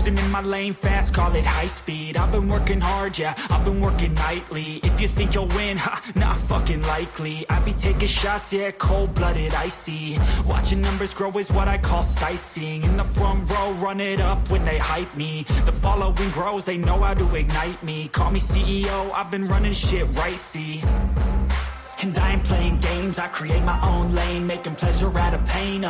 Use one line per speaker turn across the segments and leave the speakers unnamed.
Cruising in my lane fast, call it high speed. I've been working hard, yeah, I've been working nightly. If you think you'll win, ha, not fucking likely. I be taking shots, yeah, cold-blooded, icy. Watching numbers grow is what I call sightseeing. In the front row, run it up when they hype me. The following grows, they know how to ignite me. Call me CEO, I've been running shit right, see. And I ain't playing games, I create my own lane, making pleasure out of pain,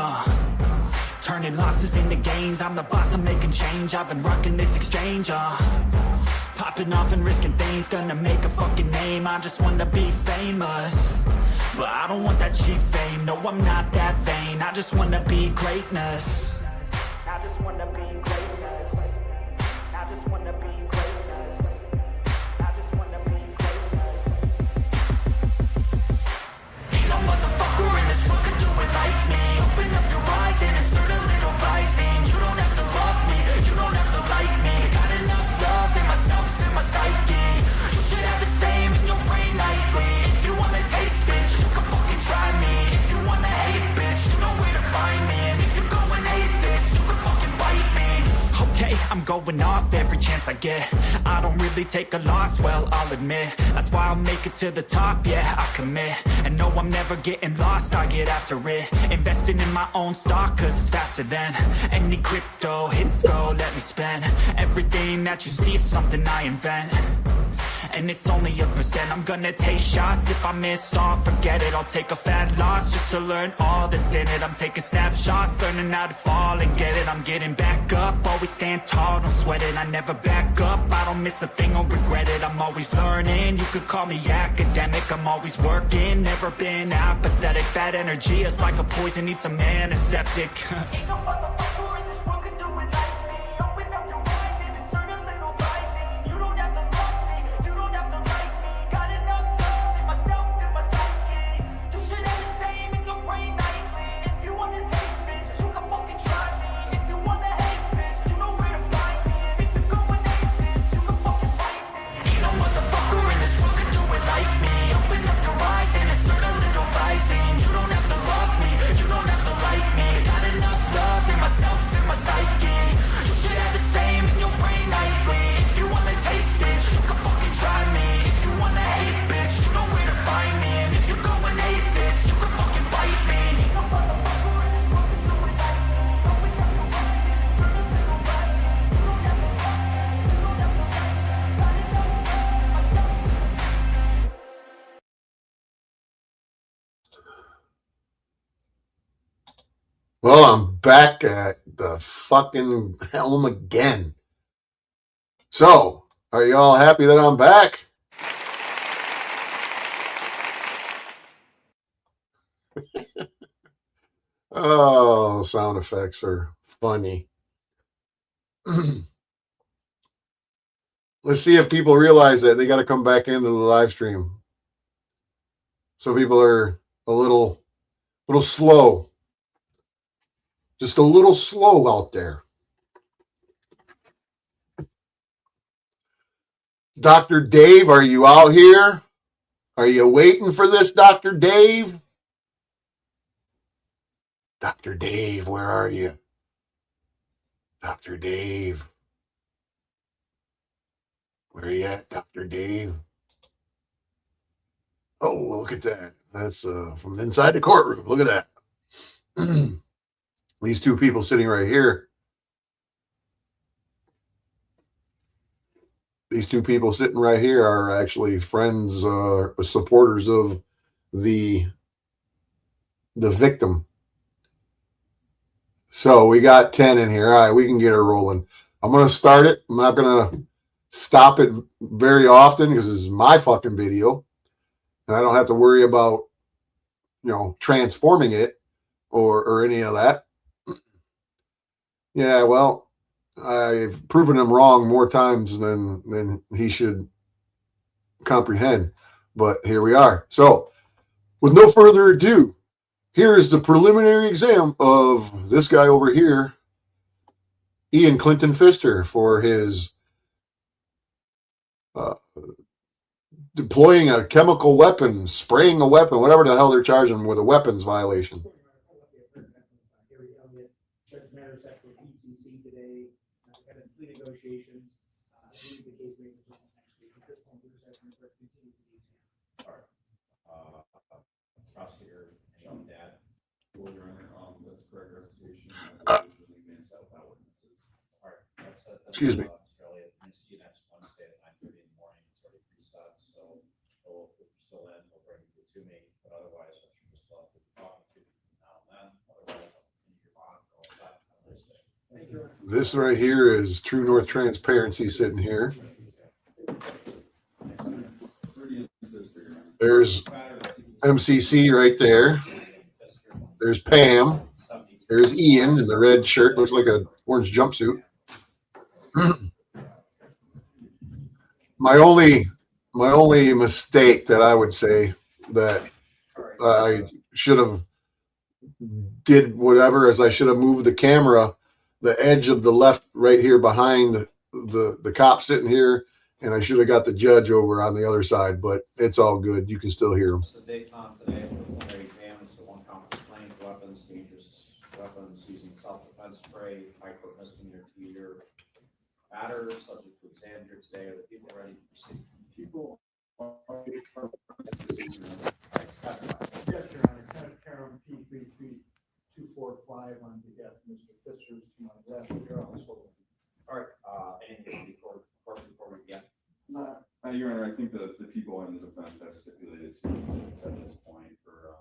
turning losses into gains. I'm the boss, I'm making change. I've been rocking this exchange, popping off and risking things. Gonna make a fucking name, I just wanna be famous. But I don't want that cheap fame, no, I'm not that vain. I just wanna be greatness. I just wanna be greatness. I just wanna be greatness. I just wanna be greatness. Ain't no motherfucker in this world can do it like me. Open up your eyes and insert a little rising. You don't have to love me, you don't have to like me. Got enough love in myself, in my psyche. You should have the same in your brain nightly. If you wanna taste, bitch, you can fucking try me. If you wanna hate, bitch, you know where to find me. And if you go and hate this, you can fucking bite me. Okay, I'm going off every chance I get. I don't really take a loss, well, I'll admit. That's why I'll make it to the top, yeah, I commit. And no, I'm never getting lost, I get after it. Investing in my own stock, cause it's faster than any crypto hits go, let me spend. Everything that you see is something I invent. And it's only a percent. I'm gonna take shots. If I miss all, forget it. I'll take a fat loss just to learn all that's in it. I'm taking snapshots, learning how to fall and get it. I'm getting back up, always stand tall, don't sweat it. I never back up, I don't miss a thing or regret it. I'm always learning, you could call me academic. I'm always working, never been apathetic. Bad energy is like a poison, needs some antiseptic. Ain't no motherfucker in this world can do it like me. Open up your eyes and insert a little rising. You don't have to love me, you don't have to like me. Got enough love in myself, in my psyche. You should have the same in your brain nightly. If you wanna taste, bitch, you can fucking try me. If you wanna hate, bitch, you know where to find me. And if you go and hate this, you can fucking fight me. Ain't no motherfucker in this world can do it like me. Open up your eyes and insert a little rising. You don't have to love me, you don't have to like me. Got enough love in myself, in my psyche. You should have the same in your brain nightly. If you wanna taste, bitch, you can fucking try me. If you wanna hate, bitch, you know where to find me. And if you go and hate this, you can fucking bite me. Ain't no motherfucker in this world can do it like me. Open up your eyes and insert a little rising. You don't have to love me, you don't have to like me. Got enough love in myself, in my psyche.
Well, I'm back at the fucking helm again. So, are you all happy that I'm back? Oh, sound effects are funny. Let's see if people realize that they got to come back into the live stream. So people are a little slow. Just a little slow out there. Dr. Dave, are you out here? Are you waiting for this, Dr. Dave? Dr. Dave, where are you? Dr. Dave. Where are you at, Dr. Dave? Oh, look at that. That's from inside the courtroom. Look at that. These two people sitting right here. These two people sitting right here are actually friends, supporters of the victim. So we got 10 in here. All right, we can get her rolling. I'm going to start it. I'm not going to stop it very often because this is my fucking video. And I don't have to worry about, transforming it or any of that. Yeah, well, I've proven him wrong more times than he should comprehend. But here we are. So, with no further ado, here is the preliminary exam of this guy over here, Ian Clinton Pfister, for his deploying a chemical weapon, spraying a weapon, whatever the hell they're charging him with, a weapons violation.
Got in plea negotiations. I believe the case may be resolved next week. At this point, we're just asking for continue to the exam.
All right. Prosecutor, and that. Well, Your Honor, that's correct restitution. Exam settled by witnesses. All right. That's it.
Excuse me.
Australia. I see you next Wednesday at 9:30 in the morning. It's already preset, so if you're still in, we'll bring you to me. But otherwise, I should just have to be talking to you now and then. Otherwise, I'll continue your bond for all that on this day.
Thank you.
This right here is True North Transparency sitting here. There's MCC right there. There's Pam. There's Ian in the red shirt. Looks like an orange jumpsuit. My only mistake that I would say that I should have did whatever is I should have moved the camera, the edge of the left right here behind the cop sitting here, and I should have got the judge over on the other side, but it's all good. You can still hear him.
So daytime today, preliminary exams, the one count complaint, weapons, dangerous weapons, using self-defense spray, micro misdemeanor 2-year matter, subject to exam here today. Are the people ready to proceed?
People.
Right, specify.
Yes, Your Honor. Karen P33245 on behalf of Mr. Fishers to my left. You're also.
All right, anything before we begin?
Your Honor, I think the people in the defense have stipulated 2 minutes at this point for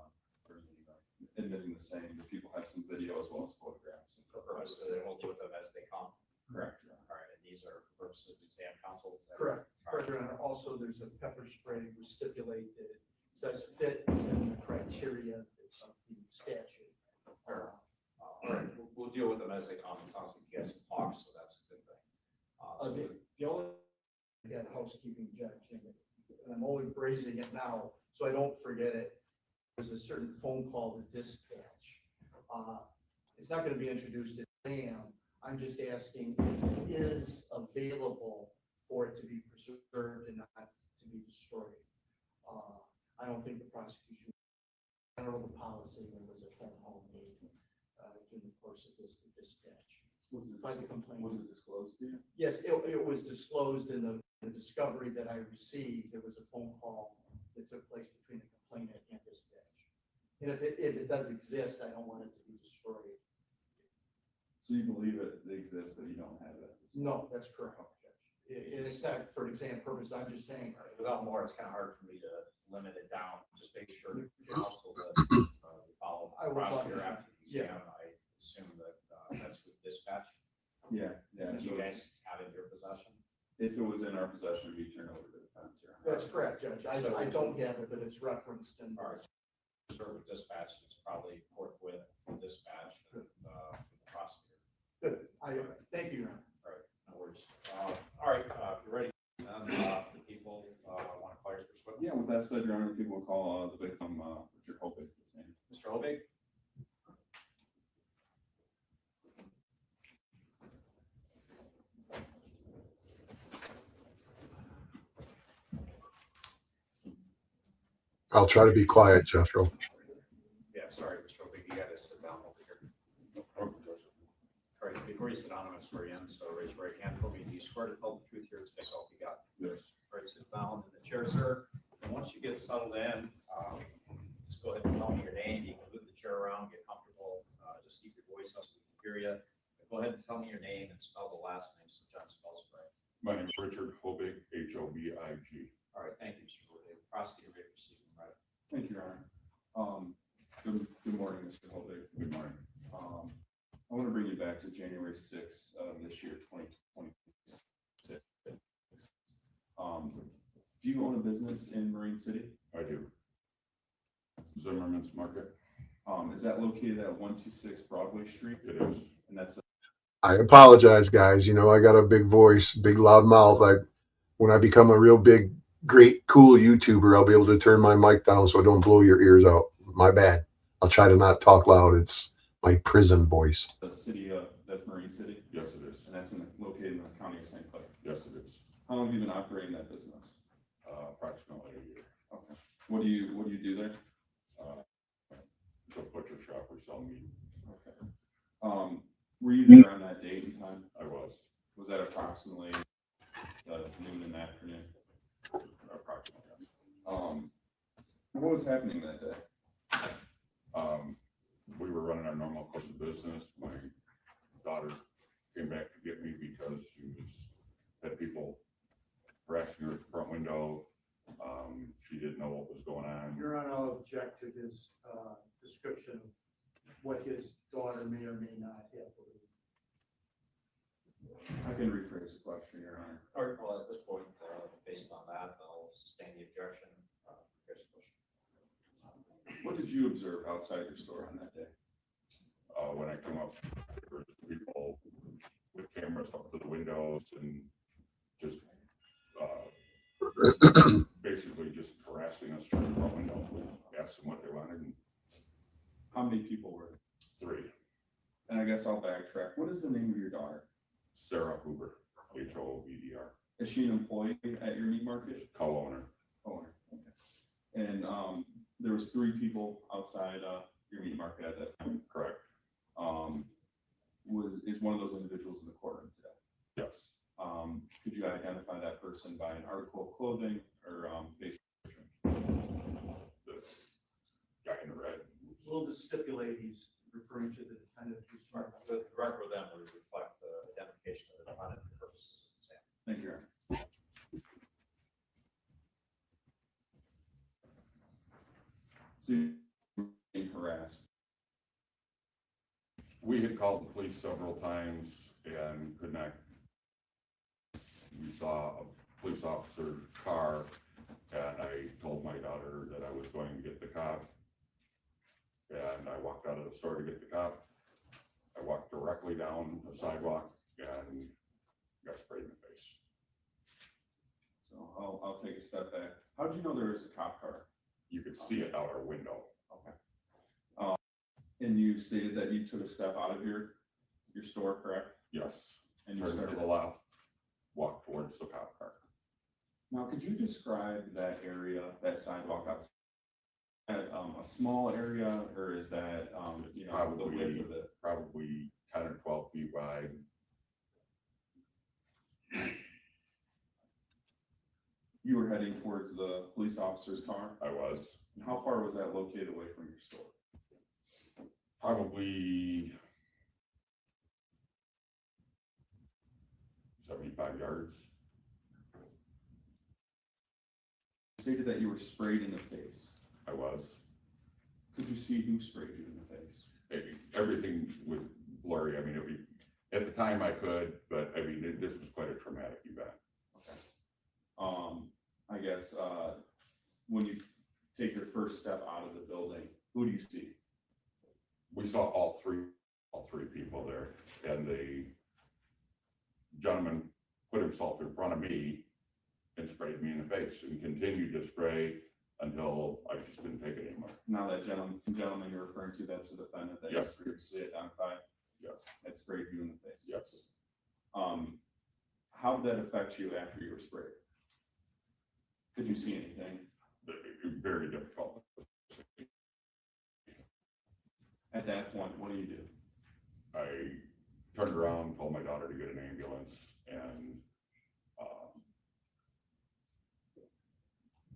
admitting the same. The people have some video as well as photographs.
For purposes, we'll do with them as they come.
Correct.
All right, and these are for purposes of exam counsel?
Correct.
All right.
Your Honor. Also, there's a pepper spray to stipulate that it does fit within the criteria of the statute.
All right, we'll deal with them as they come. It sounds like you guys can talk, so that's a good thing.
The only housekeeping, Judge, and I'm only raising it now so I don't forget it. There's a certain phone call to dispatch. It's not going to be introduced at exam. I'm just asking if it is available for it to be preserved and not to be destroyed. I don't think the prosecution, I don't know the policy, there was a phone call made during the course of this to dispatch. By the complaint.
Was it disclosed to you?
Yes, it was disclosed in the discovery that I received. There was a phone call that took place between the complainant and dispatch. And if it does exist, I don't want it to be destroyed.
So you believe it exists, but you don't have it?
No, that's correct, Judge. It's not for exam purposes. I'm just saying.
Without more, it's kind of hard for me to limit it down. Just make sure you also follow
I
the
will
prosecutor
talk-
after the exam. I assume that that's with dispatch.
Yeah.
Do
So
you guys have it in your possession?
if it was in our possession, we turn over to the defense. Your Honor.
That's correct, Judge. I don't have it, but it's referenced in.
All right. Serve with dispatch, it's probably forthwith dispatch with the prosecutor.
Good. Thank you, Your Honor.
All right, no worries. All right, if you're ready, then the people want to call your first witness.
Yeah, with that said, Your Honor, people will call the victim, Richard Hopig, his name.
Mr. Hobig?
I'll try to be quiet, Jethro.
Yeah, sorry, Mr. Hobig, you got to sit down over here. All right, before you sit down, I'm going to swear you in, so raise your right hand for me. Do you swear to tell the truth here today, so help you God?
Yes.
All right, sit down in the chair, sir. And once you get settled in, just go ahead and tell me your name. You can move the chair around, get comfortable. Just keep your voice up so we can hear you. Go ahead and tell me your name and spell the last name so John spells it right.
My name is Richard Hobig, Hobig.
All right, thank you, Mr. Hobig. Prosecutor, may proceed. Right.
Thank you, Your Honor. Good morning, Mr. Hopig.
Good morning.
I want to bring you back to January 6th of this year, 2026. Do you own a business in Marine City?
I do. Zimmerman's Market.
Is that located at 126 Broadway Street?
It is.
And that's
I apologize, guys. You know, I got a big voice, big loud mouth. When I become a real big, great, cool YouTuber, I'll be able to turn my mic down so I don't blow your ears out. My bad. I'll try to not talk loud. It's my prison voice.
the city of, that's Marine City?
Yes, it is.
And that's located in the county of St. Clair.
Yes, it is.
How long have you been operating that business?
Approximately a year.
Okay. What do you do there?
It's a butcher shop. We sell meat.
Okay. Were you there on that date and time?
I was.
approximately noon in the afternoon.
Approximately.
What was happening that day?
We were running our normal course of business. My daughter came back to get me because had people harassing her at the front window. She didn't know what was going on.
Your Honor, I'll object to his description of what his daughter may or may not have.
I can rephrase the question, Your Honor.
All right, well, at this point, based on that, I'll sustain the objection. Here's the question.
What did you observe outside your store on that day?
When I come up, there were people with cameras up to the windows and just basically just harassing us from the front window. Asked them what they wanted, and
How many people were there?
3.
And I guess I'll backtrack. What is the name of your daughter?
Sarah Hoover, Hoovr,
Is she an employee at your meat market?
co-owner.
Owner. Okay. And there was 3 people outside your meat market at that time.
Correct.
Is one of those individuals in the courtroom today?
Yes.
Could you identify that person by an article of clothing or facial description?
This guy in the red.
We'll just stipulate he's referring to the defendant who's smart.
The record then would reflect the identification of the defendant for purposes of exam.
Thank you, Your Honor. So you're being harassed.
We had called the police several times and could not. We saw a police officer's car, and I told my daughter that I was going to get the cop. And I walked out of the store to get the cop. I walked directly down the sidewalk and got sprayed in the face.
So I'll take a step back. How did you know there was a cop car?
You could see it out our window.
Okay. And you stated that you took a step out of your store, correct?
Yes.
And you
Turned to
started.
the left, walked towards the cop car.
Now, could you describe that area, that sidewalk outside? A small area, or is that the
Probably-
width of it?
Probably 10 or 12 feet wide.
You were heading towards the police officer's car.
I was
And how far was that located away from your store?
probably 75 yards.
You stated that you were sprayed in the face.
I was.
Could you see who sprayed you in the face?
Everything was blurry. I mean, at the time I could, but I mean, this was quite a traumatic event.
I guess when you take your first step out of the building, who do you see?
We saw all three people there, and the gentleman put himself in front of me and sprayed me in the face and continued to spray until I just couldn't take it anymore.
Now that gentleman you're referring to, that's the defendant that
Yes.
you previously identified,
Yes.
that sprayed you in the face.
Yes.
How did that affect you after you were sprayed? Did you see anything?
Very difficult.
At that point, what do you do?
I turned around, told my daughter to get an ambulance, and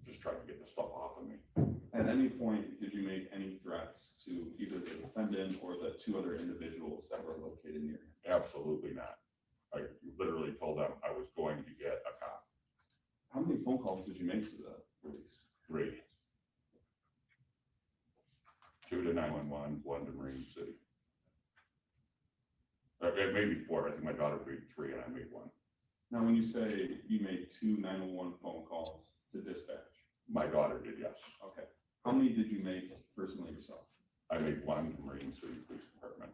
just tried to get the stuff off of me.
At any point, did you make any threats to either the defendant or the 2 other individuals that were located near you?
Absolutely not. I literally told them I was going to get a cop.
How many phone calls did you make to the police?
3. 2 to 911, 1 to Marine City. Maybe 4. I think my daughter made 3 and I made 1.
Now, when you say you made 2 911 phone calls to dispatch,
My daughter did, yes.
okay. How many did you make personally yourself?
I made 1 to Marine City Police Department.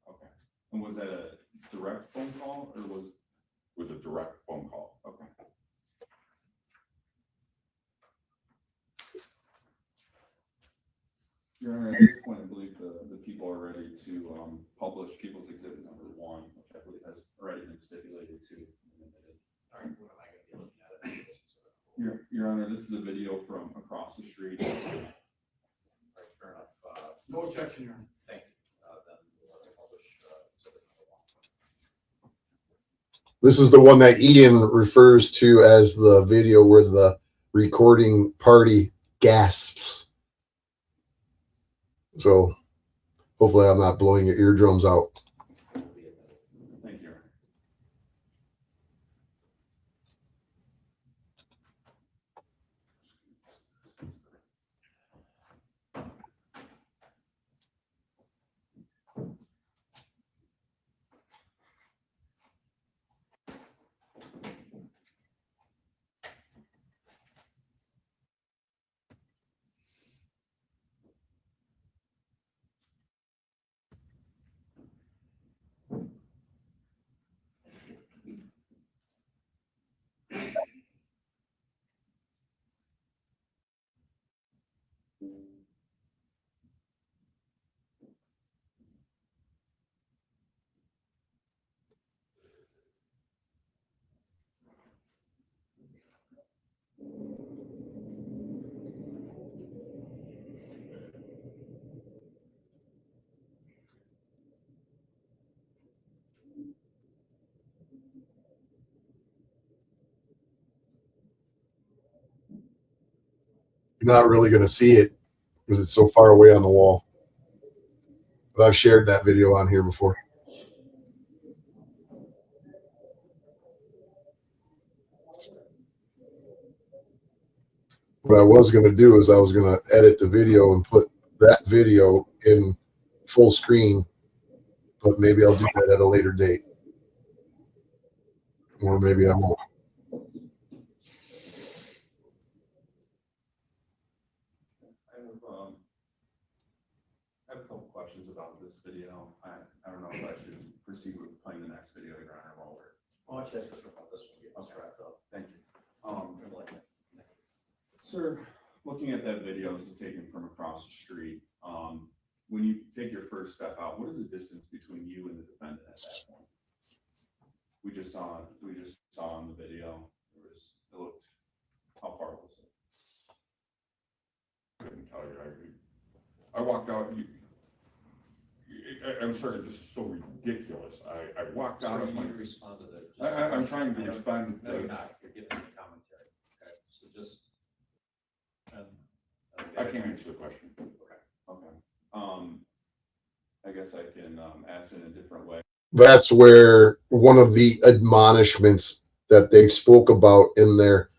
Okay. And was that a direct phone call or was,
It was a direct phone call.
okay. Your Honor, at this point, I believe the people are ready to publish People's Exhibit number 1, which I believe has already been stipulated to.
All right, what am I gonna be looking at?
Your Honor, this is a video from across the street.
All right, fair enough.
No objection, Your Honor.
Thank you. Then we'll publish exhibit number 1.
This is the one that Ian refers to as the video where the recording party gasps. So hopefully I'm not blowing your eardrums out.
Thank you.
You're not really going to see it because it's so far away on the wall. But I've shared that video on here before. What I was going to do is I was going to edit the video and put that video in full screen, but maybe I'll do that at a later date. Or maybe I won't.
I have a couple questions about this video. I don't know if I should proceed with playing the next video, Your Honor, while we're.
Why don't you ask us about this one, get us wrapped up?
Thank you. Sir, looking at that video, this is taken from across the street. When you take your first step out, what is the distance between you and the defendant at that point? We just saw in the video, it looked, how far was it?
Couldn't tell you. I walked out. I'm sorry, this is so ridiculous. I walked out of my.
You responded to it.
I'm trying to respond.
No, you're not. You're giving me commentary. Okay, so just.
I can't answer the question.
Okay. I guess I can ask it in a different way.
That's where one of the admonishments that they spoke about in their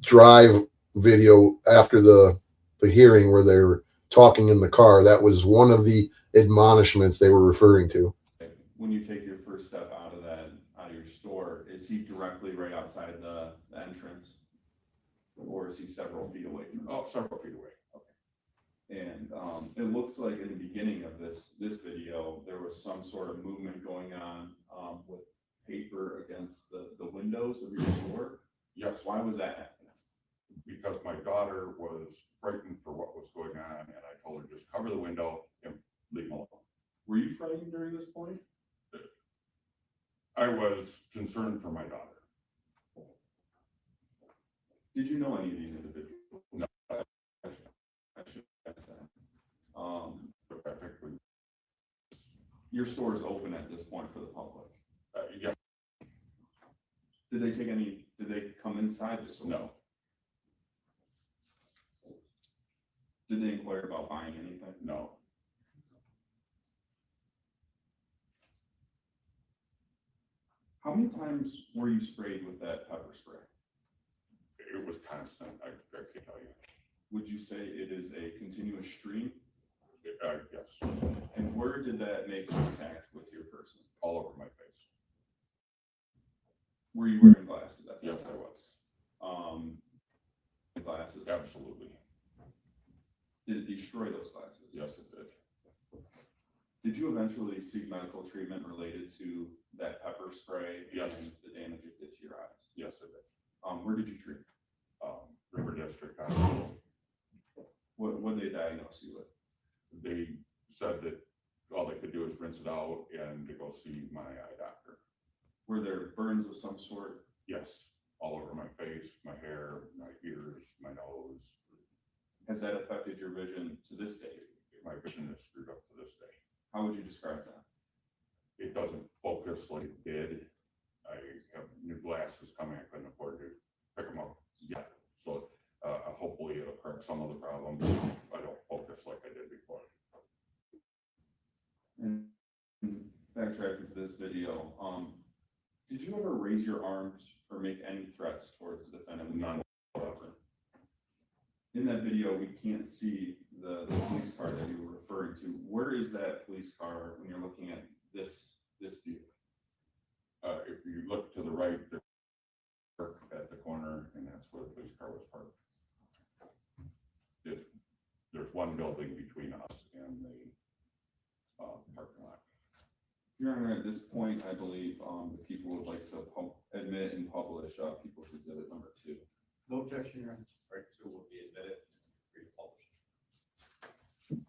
drive video after the hearing where they were talking in the car, that was one of the admonishments they were referring to.
When you take your first step out of your store, is he directly right outside the entrance? Or is he several feet away from you?
Oh, several feet away.
And it looks like in the beginning of this video, there was some sort of movement going on with paper against the windows of your store.
Yes.
Why was that happening?
Because my daughter was frightened for what was going on, and I told her just cover the window and leave me alone.
Were you frightened during this point?
I was concerned for my daughter.
Did you know any of these individuals?
No.
I should ask that.
Perfectly.
Your store is open at this point for the public.
Yeah.
Did they come inside the store?
No.
Did they inquire about buying anything?
No.
How many times were you sprayed with that pepper spray?
It was constant. I can't tell you.
Would you say it is a continuous stream?
Yes.
And where did that make contact with your person?
All over my face.
Were you wearing glasses at that
Yes,
time?
I was.
Glasses?
Absolutely.
Did it destroy those glasses?
Yes, it did.
Did you eventually seek medical treatment related to that pepper spray?
Yes.
And the damage it did to your eyes?
Yes, it did.
Where did you treat?
River District Hospital.
What did they diagnose you with?
They said that all they could do is rinse it out and to go see my eye doctor.
Were there burns of some sort?
Yes, all over my face, my hair, my ears, my nose.
Has that affected your vision to this day?
My vision is screwed up to this day.
How would you describe that?
It doesn't focus like it did. I have new glasses coming, I couldn't afford to pick them up yet. So, hopefully it'll correct some of the problems. I don't focus like I did before.
And backtracking to this video, did you ever raise your arms or make any threats towards the defendant?
None.
In that video, we can't see the police car that you were referring to. Where is that police car when you're looking at this view?
If you look to the right, there's at the corner, and that's where the police car was parked. There's one building between us and the parking lot.
Your Honor, at this point, I believe the people would like to admit and publish People's Exhibit number 2.
No objection, Your Honor.
Right, 2 will be admitted, 3 published.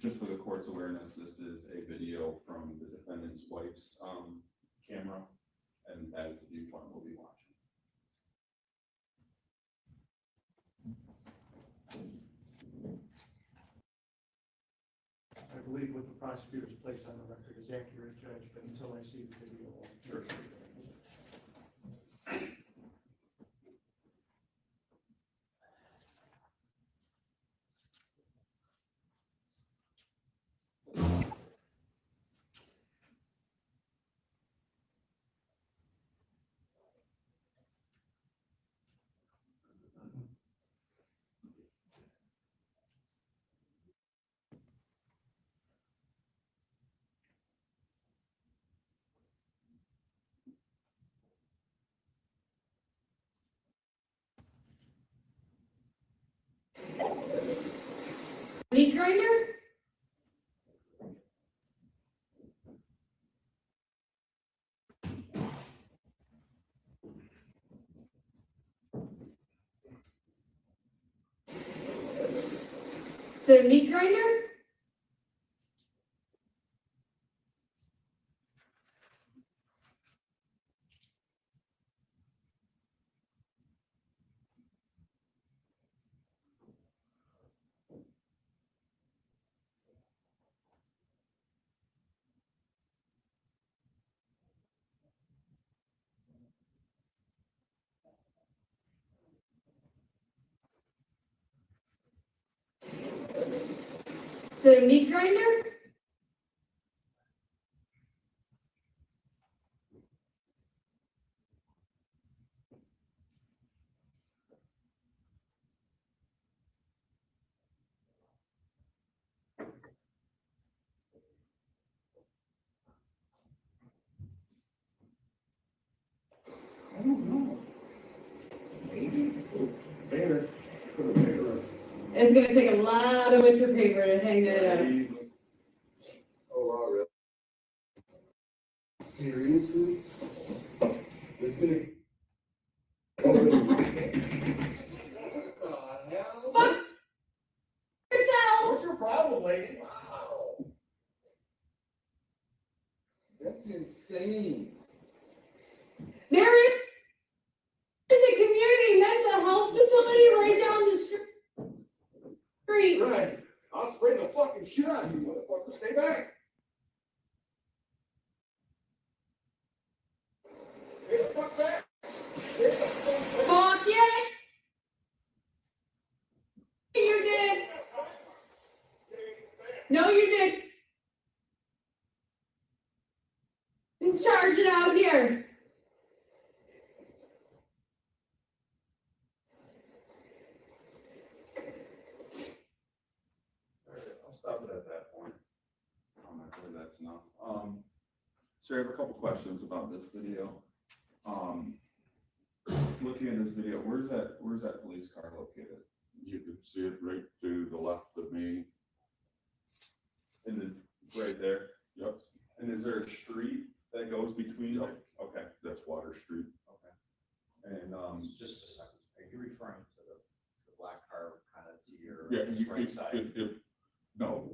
Just for the court's awareness, this is a video from the defendant's wife's camera, and that is the viewpoint we'll be watching.
I believe what the prosecutor's placed on the record is accurate, Judge, but until I see the video, I'll sure.
Meat grinder? The meat grinder? The meat grinder?
I don't know. Maybe. Paper. Put a paper up.
It's gonna take a lot of winter paper to hang that up.
Oh, wow, really? Seriously? We're gonna. What the hell?
Fuck yourself!
What's your problem, lady? Wow. That's insane.
There is a community mental health facility right down the street.
Right. I'll spray the fucking shit out of you, motherfucker. Stay back. Stay the fuck back. Stay the fuck back.
Fuck yeah! You did. No, you did. And charge it out here.
I'll stop it at that point. I believe that's enough. Sir, I have a couple questions about this video. Looking at this video, where's that police car located?
You can see it right to the left of me.
Right there.
Yep,
And is there a street that goes between?
Yep.
Okay.
that's Water Street.
Okay. And
Just a second, are you referring to the black car kind of to your
Yeah,
right side?
No,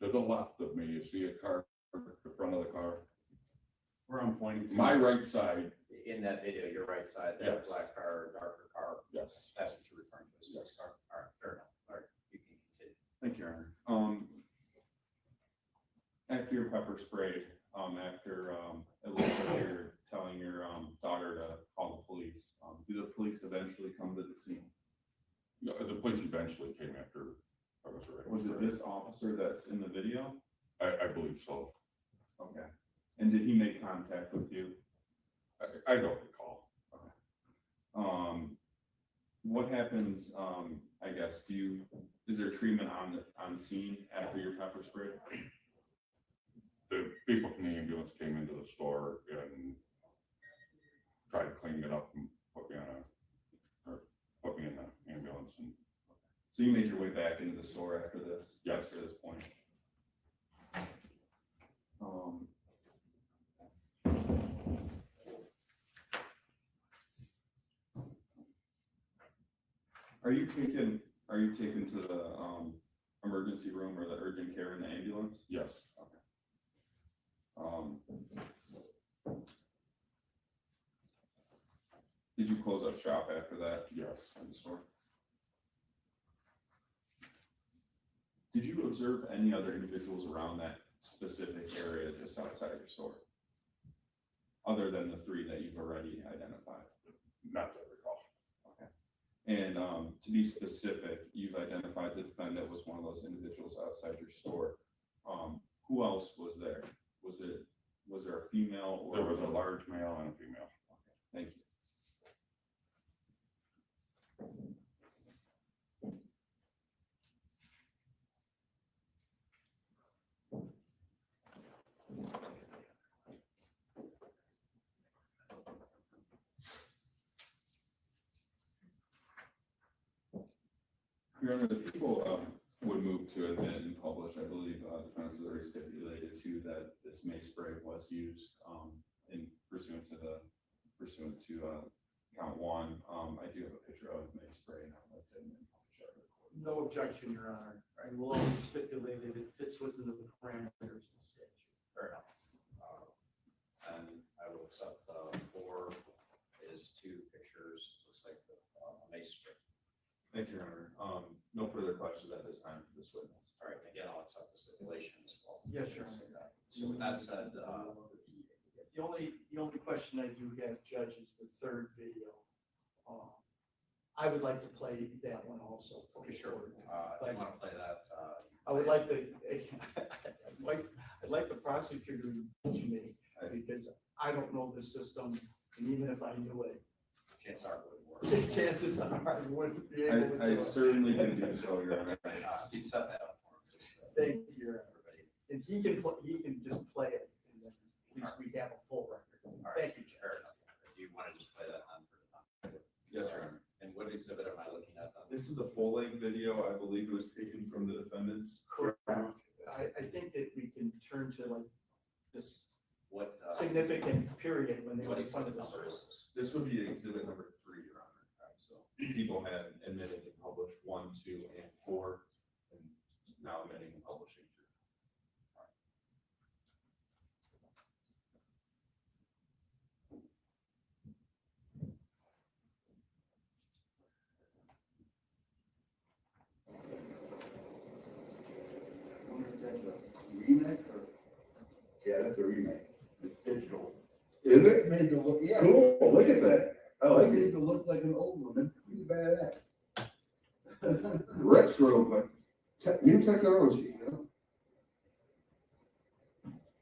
to the left of me, you see a car, the front of the car.
where I'm pointing to.
My right side,
In that video, your right side, that
Yes.
black car, darker car,
yes.
that's what you're referring to as police car. All right, fair enough. All right, you can continue.
Thank you, Your Honor. After your pepper sprayed, after it looks like you're telling your daughter to call the police. Do the police eventually come to the scene?
Yeah, the police eventually came after I was arrested.
Was it this officer that's in the video?
I believe so.
Okay. And did he make contact with you?
I don't recall.
What happens, I guess, is there treatment on scene after your pepper spray?
The people from the ambulance came into the store and tried to clean it up and put me in the ambulance. And
So you made your way back into the store after this?
Yes.
After this point? Are you taken to the emergency room or the urgent care in the ambulance?
yes,
Did you close up shop after that
yes,
at the store? Did you observe any other individuals around that specific area just outside your store? Other than the 3 that you've already identified?
not that I recall.
And to be specific, you've identified the defendant was one of those individuals outside your store. Who else was there? Was there a female or?
There was a large male and a female.
Thank you. Your Honor, the people would move to admit and publish. I believe defense has already stipulated too that this mace spray was used in pursuant to count 1. I do have a picture of mace spray and I'd like to admit and publish that report.
No objection, Your Honor. I will only stipulate that it fits within the parameters of the statute.
Fair enough. And I will accept 4 is 2 pictures, looks like the mace spray.
Thank you, Your Honor. No further questions at this time for this witness.
All right, again, I'll accept the stipulation as well.
Yes, Your Honor.
So with that said,
The only question I do have, Judge, is the 3rd video. I would like to play that one also.
okay, sure. If you want to play that,
I would like to, I'd like the prosecutor to teach me, because I don't know the system, and even if I knew it,
chances are it wouldn't work.
chances are I wouldn't be able to do
I
it.
certainly can do so, Your Honor.
You'd set that up for him. Just,
Thank you, Your Honor.
everybody.
And he can just play it, and then at least we have a full record.
All right,
Thank you,
fair enough. Do you want to just play that on for the time?
Yes, Your Honor.
And what exhibit am I looking at?
This is the full-length video. I believe it was taken from the defendant's.
Correct. I think that we can turn to like this
What,
significant period when they
what
were in front
exhibit
of us.
number is this?
This would be exhibit number 3, Your Honor. So people had admitted and published 1, 2, and 4, and now admitting and publishing 3.
Remake or? Yeah, that's a remake. It's digital.
Is it?
Made to look, yeah.
Cool, look at that. I like
Made
it.
to look like an old one. It's pretty badass.
Retro, but new technology, you know?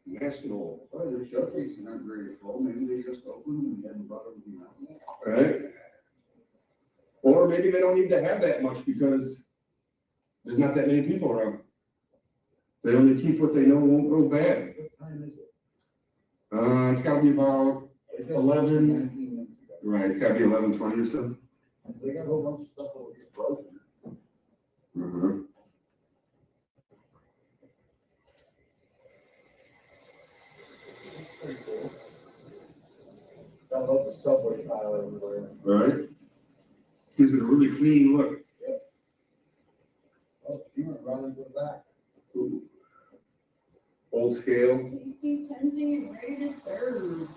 National,
Well, they're showcasing that very full. Maybe they just opened and hadn't brought everything out yet.
right? Or maybe they don't need to have that much because there's not that many people around. They only keep what they know won't go bad.
What time is it?
It's gotta be about,
They just
11.
19 minutes ago.
right, it's gotta be 11:20 or so.
They got a whole bunch of stuff over here frozen.
Mhm.
Pretty cool. Got about the subway tile everywhere.
Right? Gives it a really clean look.
Oh, you went running to the back.
Ooh. Old scale.
Tasty, tempting, and ready to serve.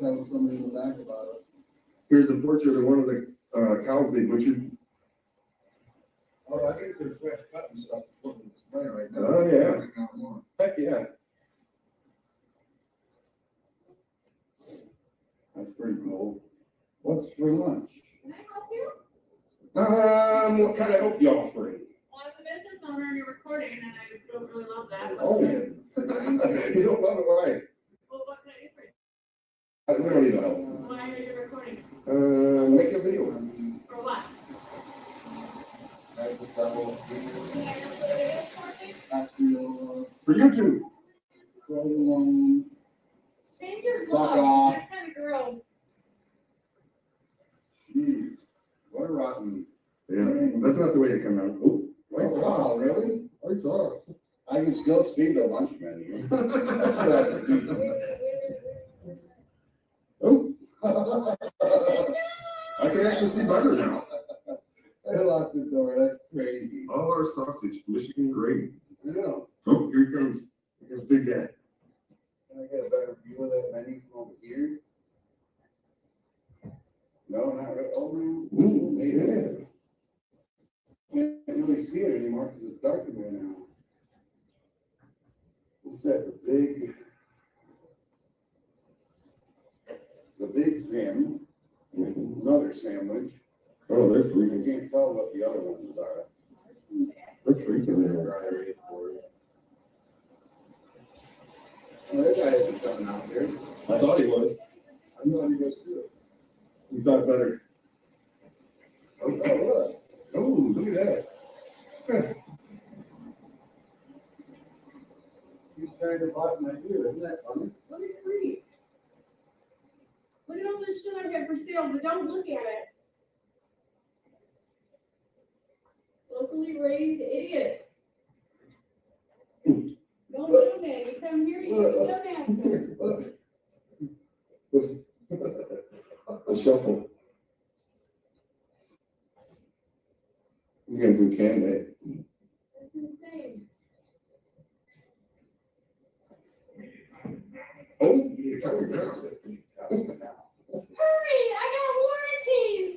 Tell somebody in the back about it.
Here's a portrait of one of the cows they butchered.
Oh, I think they're fresh cut and stuff. Put in display right now.
Oh, yeah.
Right now, more.
Heck yeah.
What's for lunch?
Can I help you?
What kind of help you offering?
Well, I'm a business owner and you're recording and I don't really love that.
Oh,
You don't love it, why?
Well, what can I do for you?
We don't need the help.
Why are you recording?
Make a video.
For what?
I just double.
Can I just put it in for me?
After
For YouTube.
go along.
Change your
Fuck
look.
off.
That's kind of gross.
Jeez, what a rotten.
Yeah, that's not the way it come out. Oh, lights
Oh,
off.
wow, really?
Lights off.
I can still see the lunch menu. That's what I do.
Oh, I can actually see better now.
I locked the door, that's crazy.
All our sausage, Michigan grade.
I know.
Oh, here comes Big Guy.
Can I get a better view of that menu from over here? No, not really. Oh, man.
Ooh,
Maybe. Can't really see it anymore because it's dark in there now. What's that, the big salmon, another sandwich.
Oh, they're
I
freaking.
can't tell what the other ones are.
They're freaking there.
Right for it. Well, that guy isn't coming out there.
I thought he was.
I thought he was too.
You thought better.
Oh, look.
Oh, look at that.
He's trying to bite my ear. Isn't that funny?
Look at creep. Look at all this shit I've got for sale, but don't look at it. Locally raised idiots. Don't do that. You come here, you get dumbasses.
The shuffle. He's gonna do Canada.
That's insane.
Oh, you're coming now.
Hurry! I got warranties!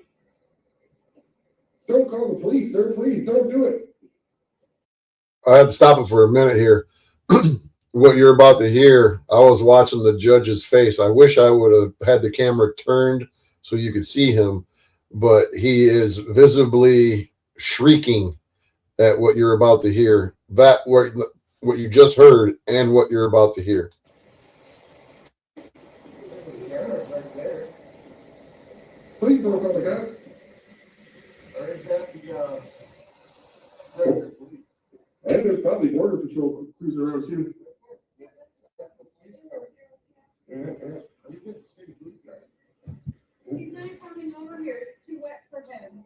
Don't call the police, sir. Please don't do it.
I had to stop it for a minute here. What you're about to hear, I was watching the judge's face. I wish I would have had the camera turned so you could see him, but he is visibly shrieking at what you're about to hear. That what you just heard and what you're about to hear.
Please don't call the cops.
Or is that the,
And there's probably border patrol cruising around too.
He's not coming over here. It's too wet for him.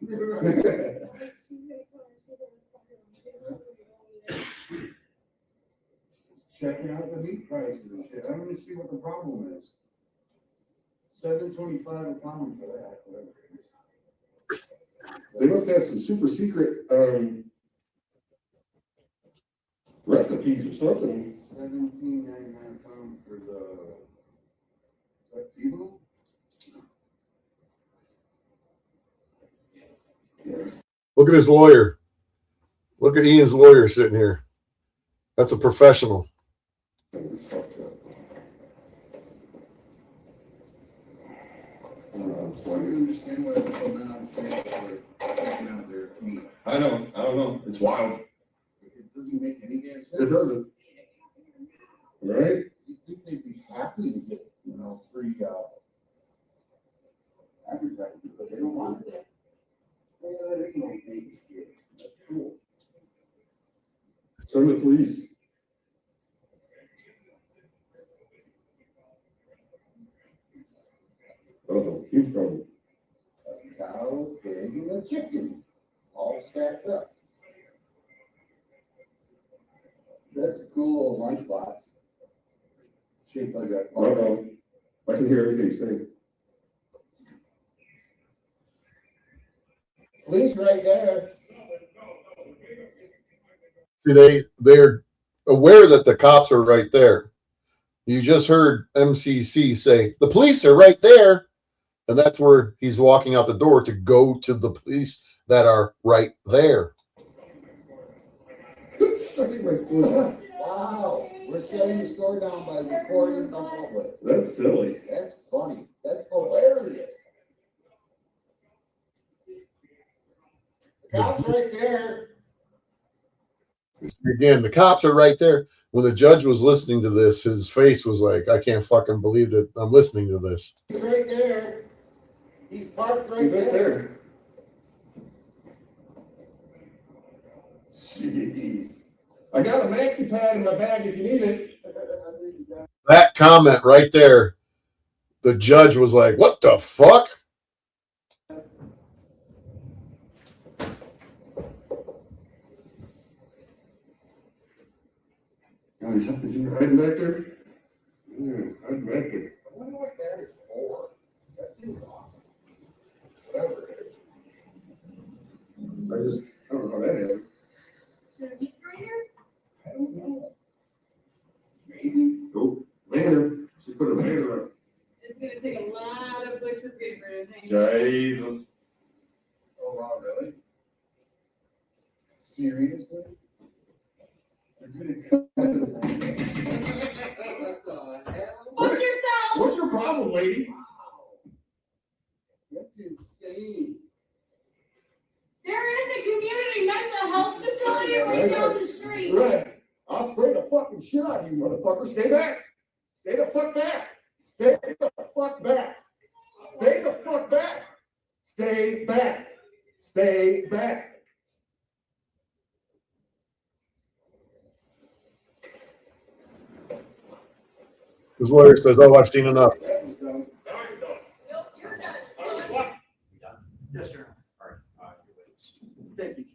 Checking out the meat prices and shit. I don't even see what the problem is. $7.25 a pound for that, whatever it is.
They must have some super secret recipes or something.
$17.99 a pound for the Timo.
Yes.
Look at his lawyer. Look at Ian's lawyer sitting here. That's a professional.
It's fucked up.
I don't understand why they're so mad on Facebook for taking out their meat.
I don't know. It's wild.
It doesn't make any damn sense.
It doesn't. Right?
You'd think they'd be happy to get, free, advertising, but they don't want it. Well, that is no big skit. That's cool.
Send the police. Uh-oh, huge problem.
A cow, pig, and a chicken, all stacked up. That's a cool little lunchbox. Shaped like a.
Uh-oh. I can hear everything he's saying.
Police right there.
See, they're aware that the cops are right there. You just heard MCC say, the police are right there. And that's where he's walking out the door to go to the police that are right there.
Shutting my store.
Wow, we're shutting the store down by recording from public.
That's silly.
That's funny. That's hilarious. Cop's right there.
Again, the cops are right there. When the judge was listening to this, his face was like, I can't fucking believe that I'm listening to this.
He's right there. He's parked right
He's right
there.
there. Jeez. I got a maxi pad in my bag if you need it.
That comment right there, the judge was like, what the fuck?
Oh, is he hiding back there? Hiding back there.
I wonder what that is for. That thing's awesome. Whatever it is.
I don't know how that happened.
Did it meet right here?
I don't know. Maybe.
Nope. Banner. She put a banner up.
It's gonna take a lot of butcher paper to hang.
Jesus.
Oh, wow, really? Seriously? They're gonna cut What the hell?
Fuck yourself!
What's your problem, lady?
Wow. That's insane.
There is a community mental health facility right down the street.
Right. I'll spray the fucking shit out of you, motherfucker. Stay back. Stay the fuck back. Stay the fuck back. Stay the fuck back. Stay back. Stay back.
His lawyer says, oh, I've seen enough.
That was dumb.
Nope, you're not.
You done?
Yes, sir.
All right, your witness.
Thank you.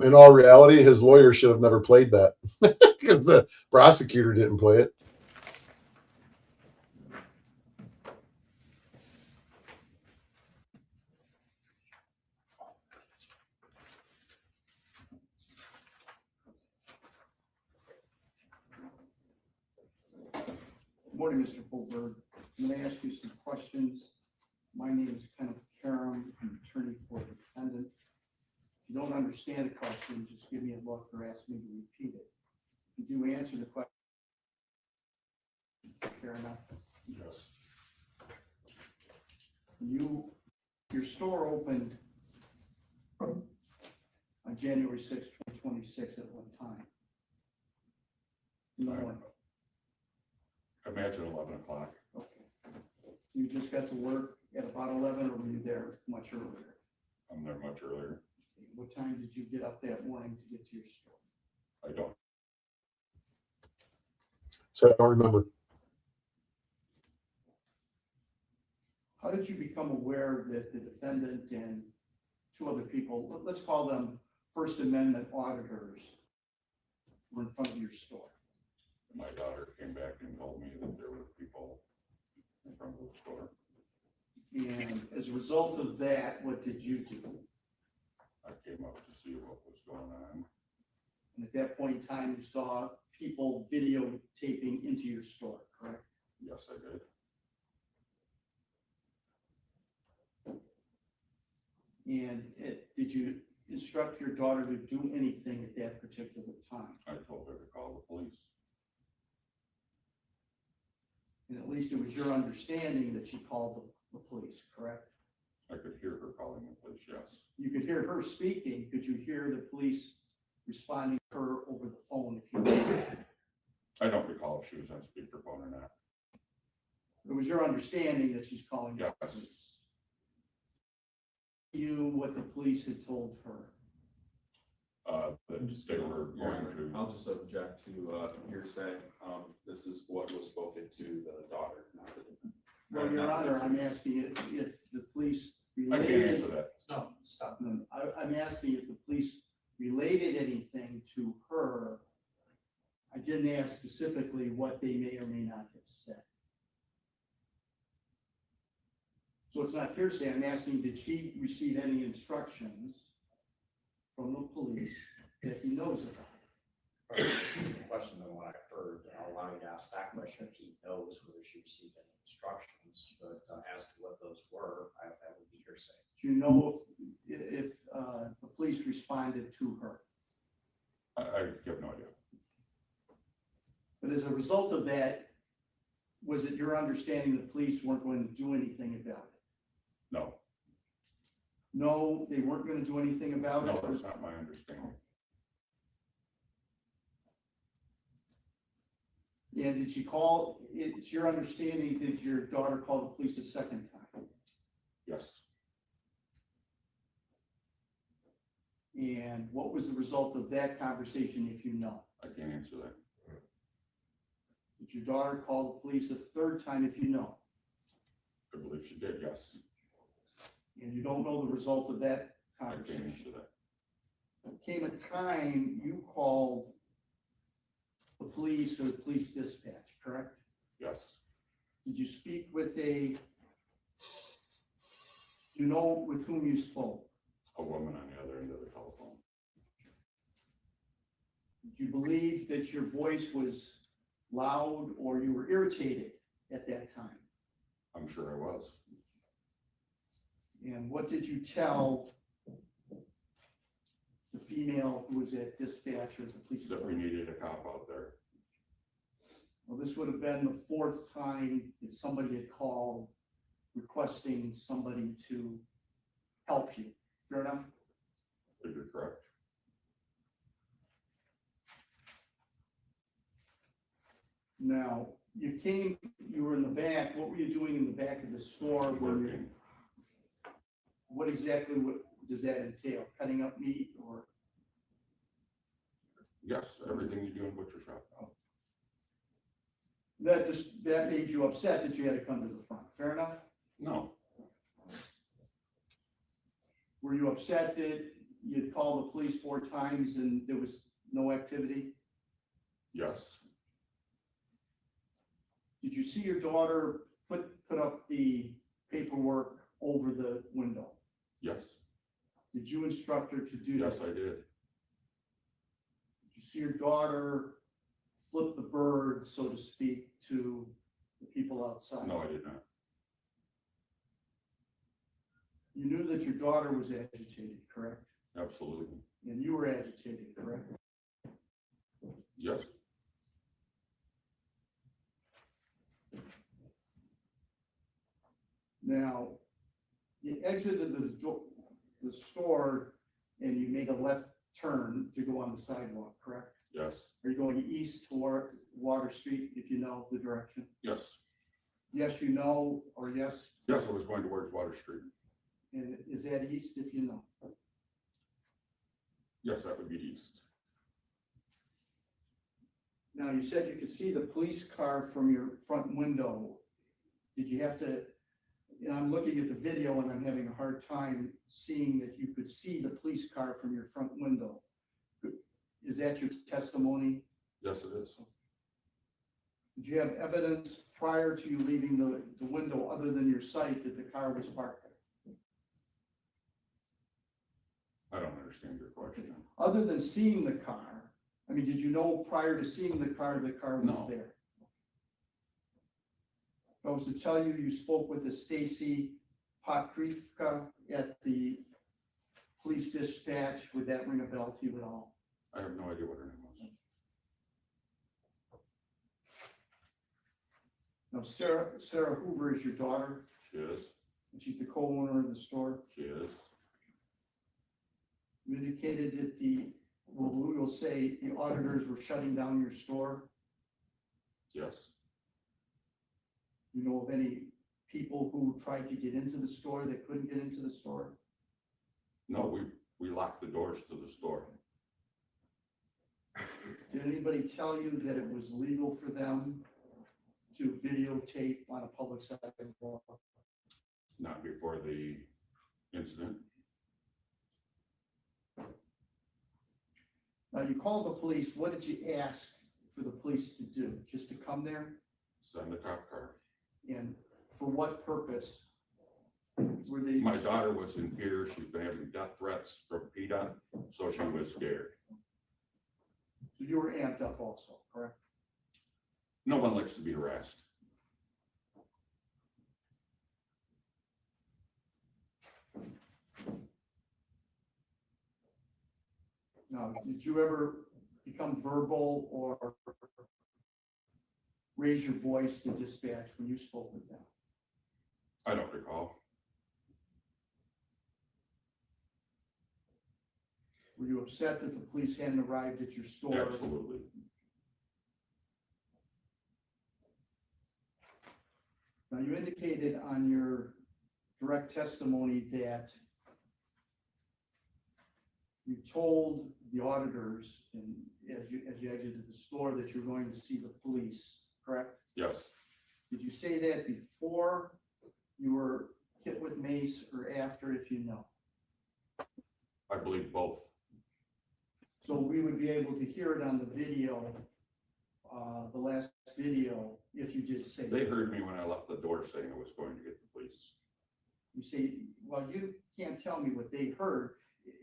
In all reality, his lawyer should have never played that because the prosecutor didn't play it.
Good morning, Mr. Holberg. I'm going to ask you some questions. My name is Kenneth Karam. I'm attorney for the defendant. If you don't understand a question, just give me a look or ask me to repeat it. If you do answer the question, fair enough.
Yes.
Your store opened on January 6, 2026 at one time. In the morning.
Imagine 11 o'clock.
Okay. You just got to work at about 11, or were you there much earlier?
I'm there much earlier.
What time did you get up that morning to get to your store?
I don't.
So I don't remember.
How did you become aware that the defendant and two other people, let's call them First Amendment auditors, were in front of your store?
My daughter came back and told me that there were people in front of the store.
And as a result of that, what did you do?
I came up to see what was going on.
And at that point in time, you saw people videotaping into your store, correct?
Yes, I did.
And did you instruct your daughter to do anything at that particular time?
I told her to call the police.
And at least it was your understanding that she called the police, correct?
I could hear her calling the police, yes.
You could hear her speaking. Could you hear the police responding to her over the phone? If you
I don't recall if she was on speakerphone or not.
It was your understanding that she's calling the
Yes.
police. You what the police had told her.
That they were going to.
I'll just object to hearsay. This is what was spoken to the daughter, not the defendant.
Well, Your Honor, I'm asking if the police
I can't
related.
answer that.
No, stop.
No, I'm asking if the police related anything to her. I didn't ask specifically what they may or may not have said. So it's not hearsay. I'm asking, did she receive any instructions from the police that he knows about?
Question than what I heard. I'll allow you to ask that question if he knows whether she received any instructions, but as to what those were, that would be hearsay.
Do you know if the police responded to her?
I have no idea.
But as a result of that, Was it your understanding the police weren't going to do anything about it?
No,
No, they weren't going to do anything about
no,
it?
that's not my understanding.
And did she call, it's your understanding, did your daughter call the police a second time?
Yes,
And what was the result of that conversation, if you know?
I can't answer that.
Did your daughter call the police a third time, if you know?
I believe she did, yes.
And you don't know the result of that
I can't
conversation?
answer that.
There came a time you called the police or the police dispatch, correct?
Yes,
Did you speak with do you know with whom you spoke?
a woman on the other end of the telephone.
Did you believe that your voice was loud or you were irritated at that time?
I'm sure I was.
And what did you tell the female who was at dispatch or the police
That we
department?
needed a cop out there.
Well, this would have been the fourth time that somebody had called requesting somebody to help you. Fair enough?
If you're correct.
Now, you were in the back. What were you doing in the back of the store? when you-
Working.
What exactly does that entail? Cutting up meat or?
Yes, everything you do in butcher shop.
That made you upset that you had to come to the front. Fair enough?
No,
Were you upset that you'd called the police 4 times and there was no activity?
yes,
Did you see your daughter put up the paperwork over the window?
yes,
Did you instruct her to do
yes,
that?
I did.
Did you see your daughter flip the bird, so to speak, to the people outside?
No, I did not.
You knew that your daughter was agitated, correct?
Absolutely.
And you were agitated, correct?
Yes,
Now, you exited the store and you made a left turn to go on the sidewalk, correct?
yes,
Are you going east toward Water Street, if you know the direction?
yes,
Yes, you know, or yes,
yes, I was going towards Water Street.
and is that east if you know?
Yes, that would be east.
Now, you said you could see the police car from your front window. Did you have to, I'm looking at the video and I'm having a hard time seeing that you could see the police car from your front window. Is that your testimony?
Yes, it is.
Did you have evidence prior to you leaving the window other than your sight that the car was parked there?
I don't understand your question.
Other than seeing the car, I mean, did you know prior to seeing the car was
No.
there? If I was to tell you, you spoke with a Stacy Pokrivka at the police dispatch, would that ring a bell to you at all?
I have no idea what her name was.
Now, Sarah Hoover is your daughter,
She is,
and she's the co-owner of the store.
she is,
You indicated that we will say the auditors were shutting down your store.
yes,
You know of any people who tried to get into the store that couldn't get into the store?
no, we locked the doors to the store.
Did anybody tell you that it was legal for them to videotape on a public sidewalk?
Not before the incident.
Now, you called the police. What did you ask for the police to do? Just to come there?
Send the cop car.
And for what purpose? Were they?
My daughter was in fear. She's been having death threats from PETA, so she was scared.
So you were amped up also, correct?
No one likes to be harassed.
Now, did you ever become verbal or raise your voice to dispatch when you spoke with them?
I don't recall.
Were you upset that the police hadn't arrived at your store?
Absolutely.
Now, you indicated on your direct testimony that you told the auditors, and as you exited the store, that you're going to see the police, correct?
Yes,
Did you say that before you were hit with mace or after, if you know?
I believe both.
So we would be able to hear it on the video, the last video, if you did say.
They heard me when I left the door saying I was going to get the police.
You say, well, you can't tell me what they heard.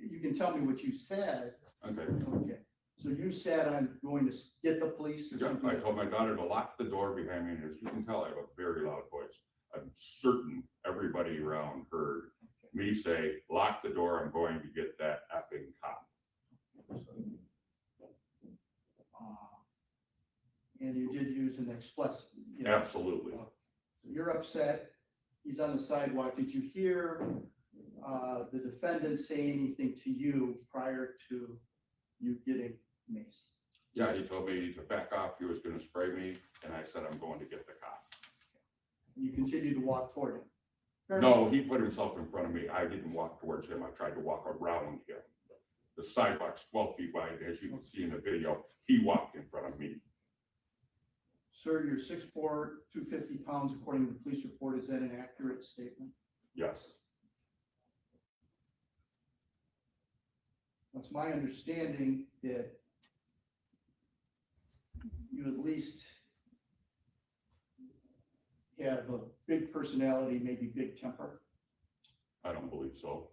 You can tell me what you said.
Okay.
Okay. So you said, I'm going to get the police or
Yeah,
something?
I told my daughter to lock the door behind me, and as you can tell, I have a very loud voice. I'm certain everybody around heard me say, lock the door, I'm going to get that effing cop.
And you did use an explicit.
Absolutely.
You're upset. He's on the sidewalk. Did you hear the defendant say anything to you prior to you getting maced?
Yeah, he told me to back off, he was gonna spray me, and I said, I'm going to get the cop.
You continued to walk toward him? Fair
No,
enough.
he put himself in front of me. I didn't walk towards him. I tried to walk around him. The sidewalk's 12 feet wide, as you can see in the video. He walked in front of me.
Sir, you're 6'4", 250 pounds, according to the police report. Is that an accurate statement?
Yes,
It's my understanding that you at least have a big personality, maybe big temper.
I don't believe so.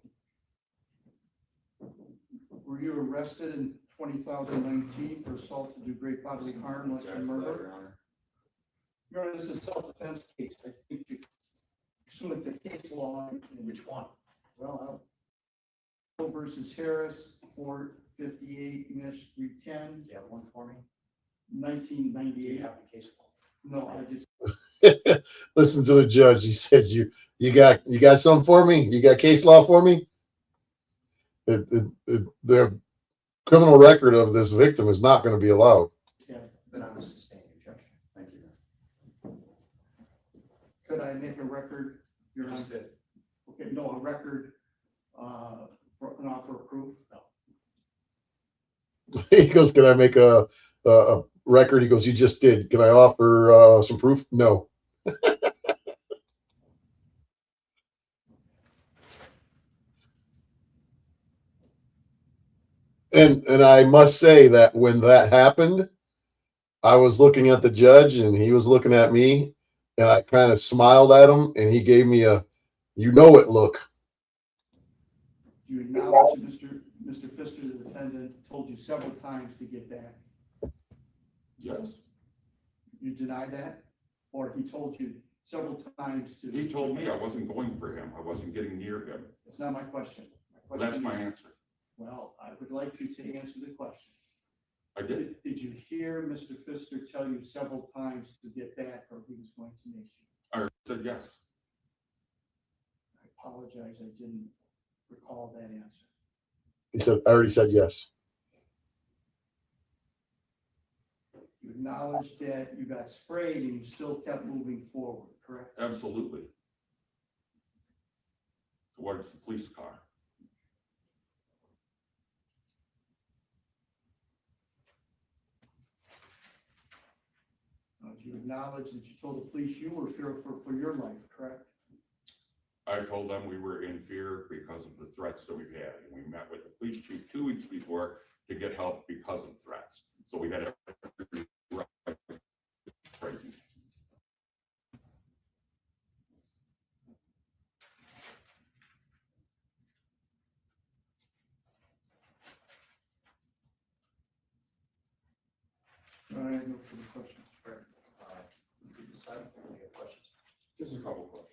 Were you arrested in 2019 for assault to do great bodily harm, less than murder? Your Honor, this is a self-defense case. I think you pursuant to case law.
Which one?
Well, versus Harris, 458, Mish 310,
Do you have one for me?
1998.
Do you have the case?
No, I just,
Listen to the judge. He says, "You got something for me? You got case law for me?" The criminal record of this victim is not going to be allowed.
yeah.
Then I'm going to sustain your objection. Thank you.
Could I make a record?
You
Your
just
Honor?
did.
Okay, no, a record for an offer of proof?
He goes, "Can I make a record?" He goes, "You just did. Can I offer some proof?" No. And I must say that when that happened, I was looking at the judge and he was looking at me, and I kind of smiled at him, and he gave me a "you know it" look.
Do you acknowledge that Mr. Pfister, the defendant, told you several times to get back?
Yes.
You deny that? Or he told you several times to?
He told me I wasn't going for him. I wasn't getting near him.
That's not my question.
Well, that's my answer.
Well, I would like you to answer the question.
I did.
Did you hear Mr. Pfister tell you several times to get back or he was going to mace you?
I said yes.
I apologize, I didn't recall that answer.
He said, "I already said yes."
You acknowledge that you got sprayed and you still kept moving forward, correct?
Absolutely. Towards the police car.
Do you acknowledge that you told the police you were fearful for your life, correct?
I told them we were in fear because of the threats that we've had. And we met with the police chief 2 weeks before to get help because of threats. So we had every right to be frightened.
All right, no further questions.
You decide if you have questions.
Just a couple questions.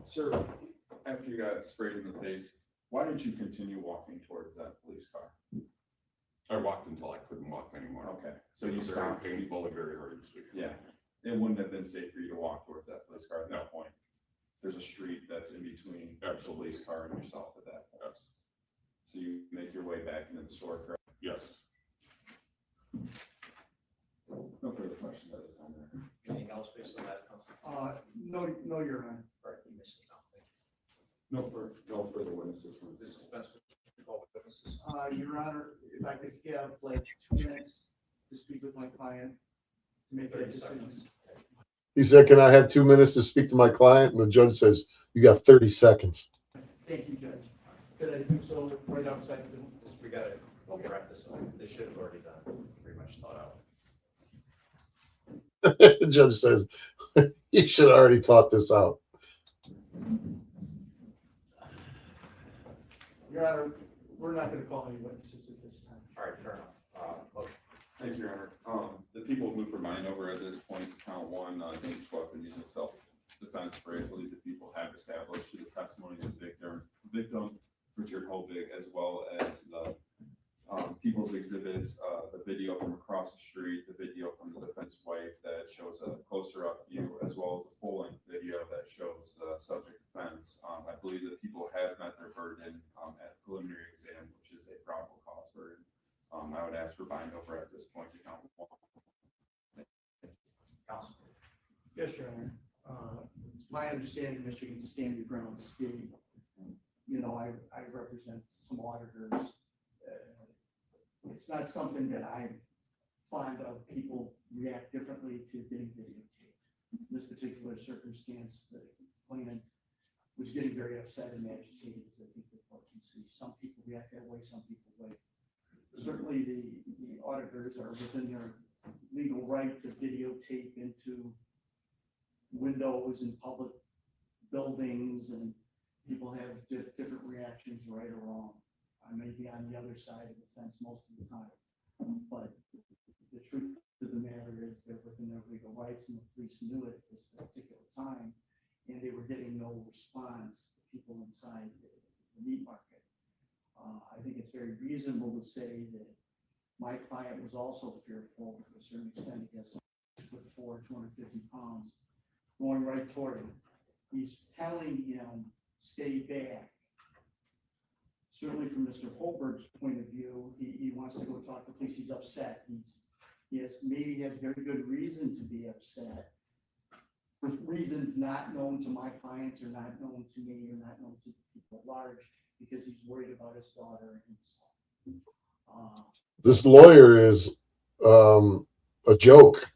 Sir, after you got sprayed in the face, why did you continue walking towards that police car?
I walked until I couldn't walk anymore.
Okay, So you stopped,
Very painful and very hard to speak.
yeah, it wouldn't have been safe for you to walk towards that police car at that point. There's a street that's in between the police car and yourself at that point.
Yes.
So you make your way back into the store, correct?
Yes.
No further questions at this time. Mayor.
Anything else based on that, Council?
No, Your Honor.
All right, you missed it now. Thank you.
No further witnesses from
This
this.
is best to call witnesses.
Your Honor, if I could have like 2 minutes to speak with my client to make that
30
decision.
seconds.
He said, can I have 2 minutes to speak to my client? And the judge says, you got 30 seconds.
Thank you, Judge. Could I do so right outside the door?
Just, we gotta wrap this up. This should have already done, pretty much thought out.
The judge says, you should have already thought this out.
Your Honor, we're not going to call any witnesses at this time.
All right, fair enough. Motion.
Thank you, Your Honor. The people have moved for mine over at this point to count one, dangerous weapon using self-defense spray. I believe the people have established through the testimony of the victim, Richard Hovig, as well as the people's exhibits, the video from across the street, the video from the defense wife that shows a closer up view, as well as a full-length video that shows the subject offense. I believe that people have met their burden at preliminary exam, which is a probable cause burden. I would ask for bind over at this point to count one.
Council.
Yes, Your Honor. It's my understanding, Michigan, to stand your ground state. You know, I represent some auditors. It's not something that I'm fond of. People react differently to getting videotaped. In this particular circumstance, the complainant was getting very upset and agitated, as I think the court can see. Some people react that way, some people wait. Certainly, the auditors are within their legal right to videotape into windows in public buildings, and people have different reactions, right or wrong. I may be on the other side of the fence most of the time, but the truth of the matter is they're within their legal rights, and the police knew it at this particular time, and they were getting no response. The people inside the meat market. I think it's very reasonable to say that my client was also fearful to a certain extent. He has 6'4", 250 pounds, going right toward him. He's telling him, stay back. Certainly from Mr. Holberg's point of view, he wants to go talk to the police. He's upset. He has very good reason to be upset for reasons not known to my client or not known to me or not known to people at large, because he's worried about his daughter and himself.
This lawyer is a joke.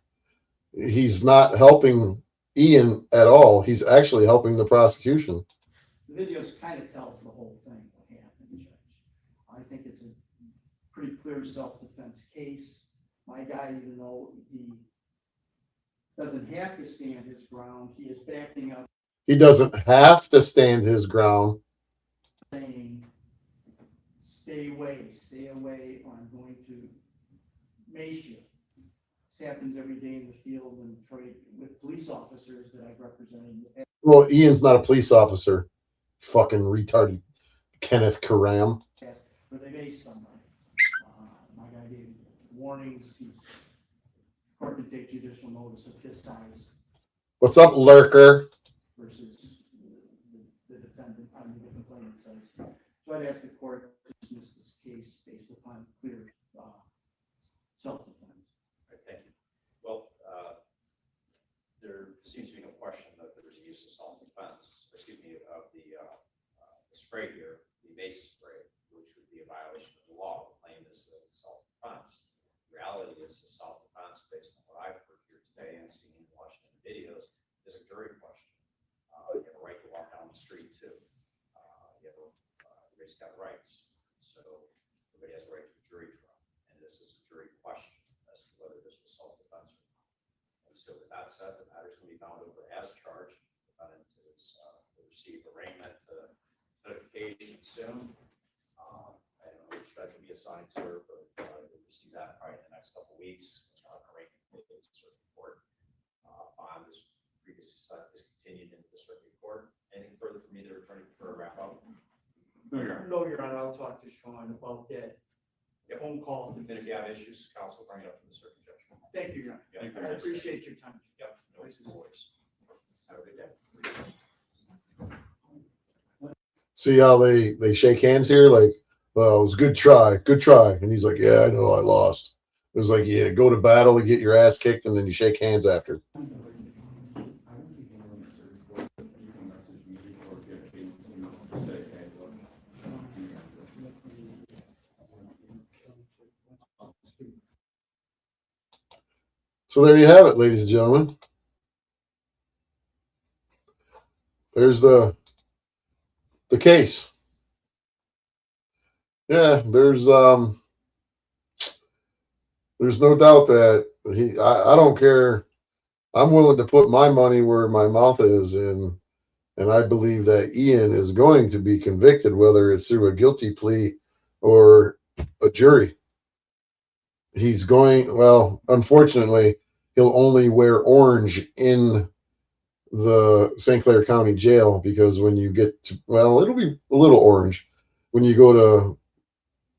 He's not helping Ian at all. He's actually helping the prosecution.
The video kind of tells the whole thing, what happened, Judge. I think it's a pretty clear self-defense case. My guy, even though he doesn't have to stand his ground, he is backing up,
He doesn't have to stand his ground.
saying, stay away, or I'm going to mace you. This happens every day in the field and trade with police officers that I've represented.
Well, Ian's not a police officer. Fucking retarded Kenneth Karam.
Where they mace somebody. My guy gave warnings. Court can take judicial notice of his size
What's up, lurker?
versus the defendant, the complainant says. So I'd ask the court to dismiss this case based upon clear self-defense.
All right, thank you. Well, there seems to be no question that there was a use of self-defense, of the spray here, the mace spray, which would be a violation of the law. The claim is that it's self-defense. The reality is the self-defense, based on what I've heard here today and seen and watched in the videos, is a jury question. You have a right to walk down the street too. Everybody's got rights. So everybody has a right to a jury trial. And this is a jury question as to whether this was self-defense or not. And so with that said, the matter is going to be found over as charged. The defendant is will receive arraignment notification soon. I don't know which judge will be assigned to her, but we'll receive that probably in the next couple of weeks. Arraignment in circuit court. Bond is previously set, is continued into the circuit court. Anything further for me to return for a wrap up?
No, Your Honor.
No, Your Honor, I'll talk to Sean about that phone call.
And if you have issues, council, bring it up to the circuit judge.
Thank you, Your Honor.
Yeah,
I appreciate your time.
Yep, no worries. Have a good day.
See how they shake hands here? Like, well, it was a good try, and he's like, yeah, I know I lost. It was like, yeah, go to battle and get your ass kicked, and then you shake hands after. So there you have it, ladies and gentlemen. There's the case. Yeah, there's no doubt that I don't care. I'm willing to put my money where my mouth is, and I believe that Ian is going to be convicted, whether it's through a guilty plea or a jury. He's going, well, unfortunately, he'll only wear orange in the St. Clair County Jail, because when you get to, well, it'll be a little orange when you go to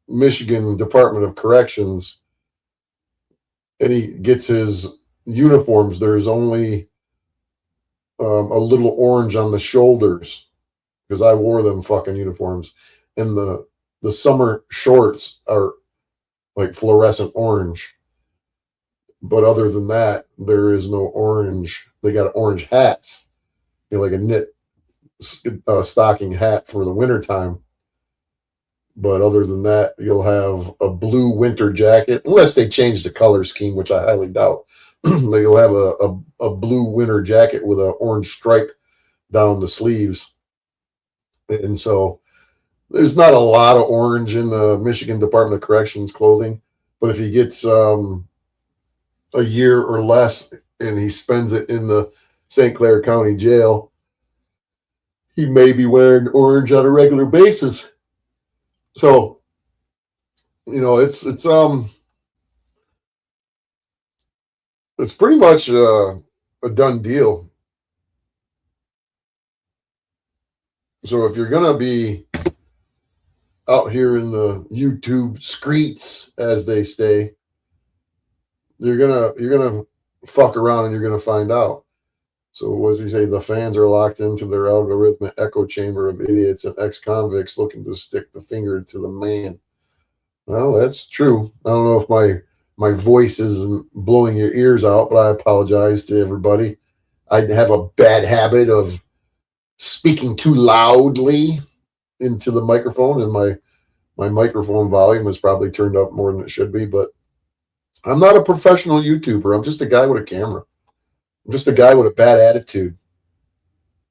Michigan Department of Corrections and he gets his uniforms. There's only a little orange on the shoulders, because I wore them fucking uniforms, and the summer shorts are like fluorescent orange. But other than that, there is no orange. They got orange hats, like a knit stocking hat for the wintertime. But other than that, you'll have a blue winter jacket, unless they change the color scheme, which I highly doubt. You'll have a blue winter jacket with an orange stripe down the sleeves. And so there's not a lot of orange in the Michigan Department of Corrections clothing. But if he gets a year or less and he spends it in the St. Clair County Jail, he may be wearing orange on a regular basis. So, it's pretty much a done deal. So if you're gonna be out here in the YouTube streets, as they say, you're gonna fuck around and you're gonna find out. So what does he say? The fans are locked into their algorithmic echo chamber of idiots and ex-convicts looking to stick the finger to the man. Well, that's true. I don't know if my voice isn't blowing your ears out, but I apologize to everybody. I have a bad habit of speaking too loudly into the microphone, and my microphone volume is probably turned up more than it should be, but I'm not a professional YouTuber. I'm just a guy with a camera. I'm just a guy with a bad attitude.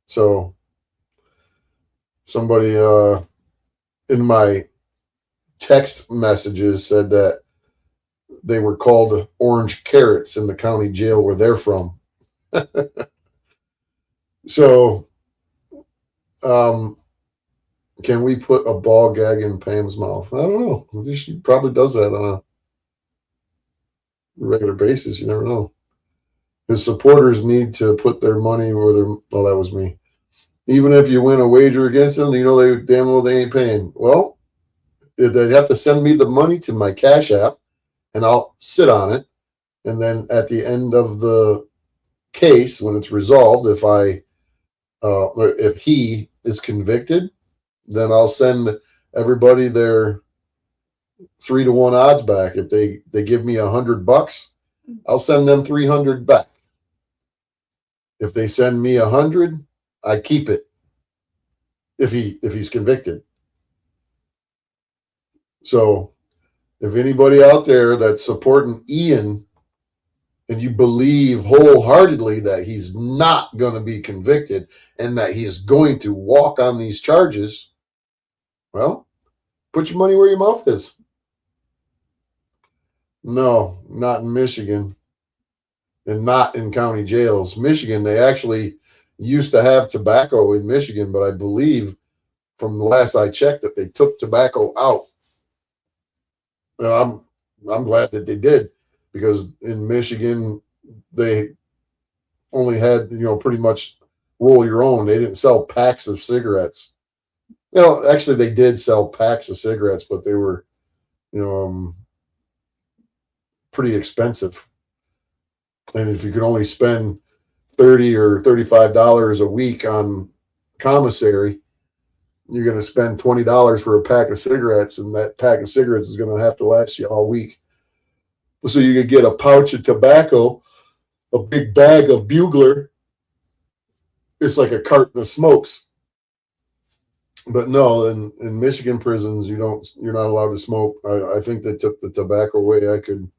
So somebody in my text messages said that they were called orange carrots in the county jail where they're from. So can we put a ball gag in Pam's mouth? I don't know. She probably does that on a regular basis. You never know. His supporters need to put their money where their... Oh, that was me. Even if you win a wager against them, they damn well they ain't paying. Well, they'd have to send me the money to my Cash App, and I'll sit on it. And then at the end of the case, when it's resolved, if he is convicted, then I'll send everybody their 3-to-1 odds back. If they give me $100, I'll send them 300 back. If they send me 100, I keep it. If he's convicted. So if anybody out there that's supporting Ian and you believe wholeheartedly that he's not going to be convicted and that he is going to walk on these charges, well, put your money where your mouth is. No, not in Michigan, and not in county jails. Michigan, they actually used to have tobacco in Michigan, but I believe from the last I checked that they took tobacco out. And I'm glad that they did, because in Michigan they only had, pretty much roll your own. They didn't sell packs of cigarettes. Actually they did sell packs of cigarettes, but they were pretty expensive. And if you can only spend $30 or $35 a week on commissary, you're going to spend $20 for a pack of cigarettes, and that pack of cigarettes is going to have to last you all week. So you could get a pouch of tobacco, a big bag of Bugler. It's like a carton of smokes. But no, in Michigan prisons, you're not allowed to smoke. I think they took the tobacco away. I could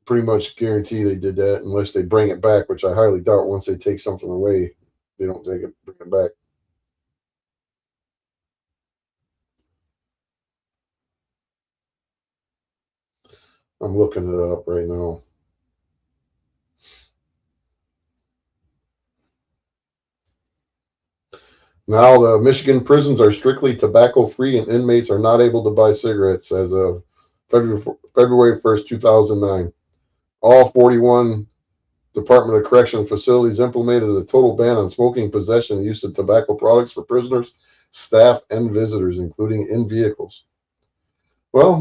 pretty much guarantee they did that, unless they bring it back, which I highly doubt. Once they take something away, they don't bring it back. I'm looking it up right now. Now the Michigan prisons are strictly tobacco-free, and inmates are not able to buy cigarettes as of February 1st, 2009. All 41 Department of Correction facilities implemented a total ban on smoking, possession, and use of tobacco products for prisoners, staff, and visitors, including in vehicles. Well,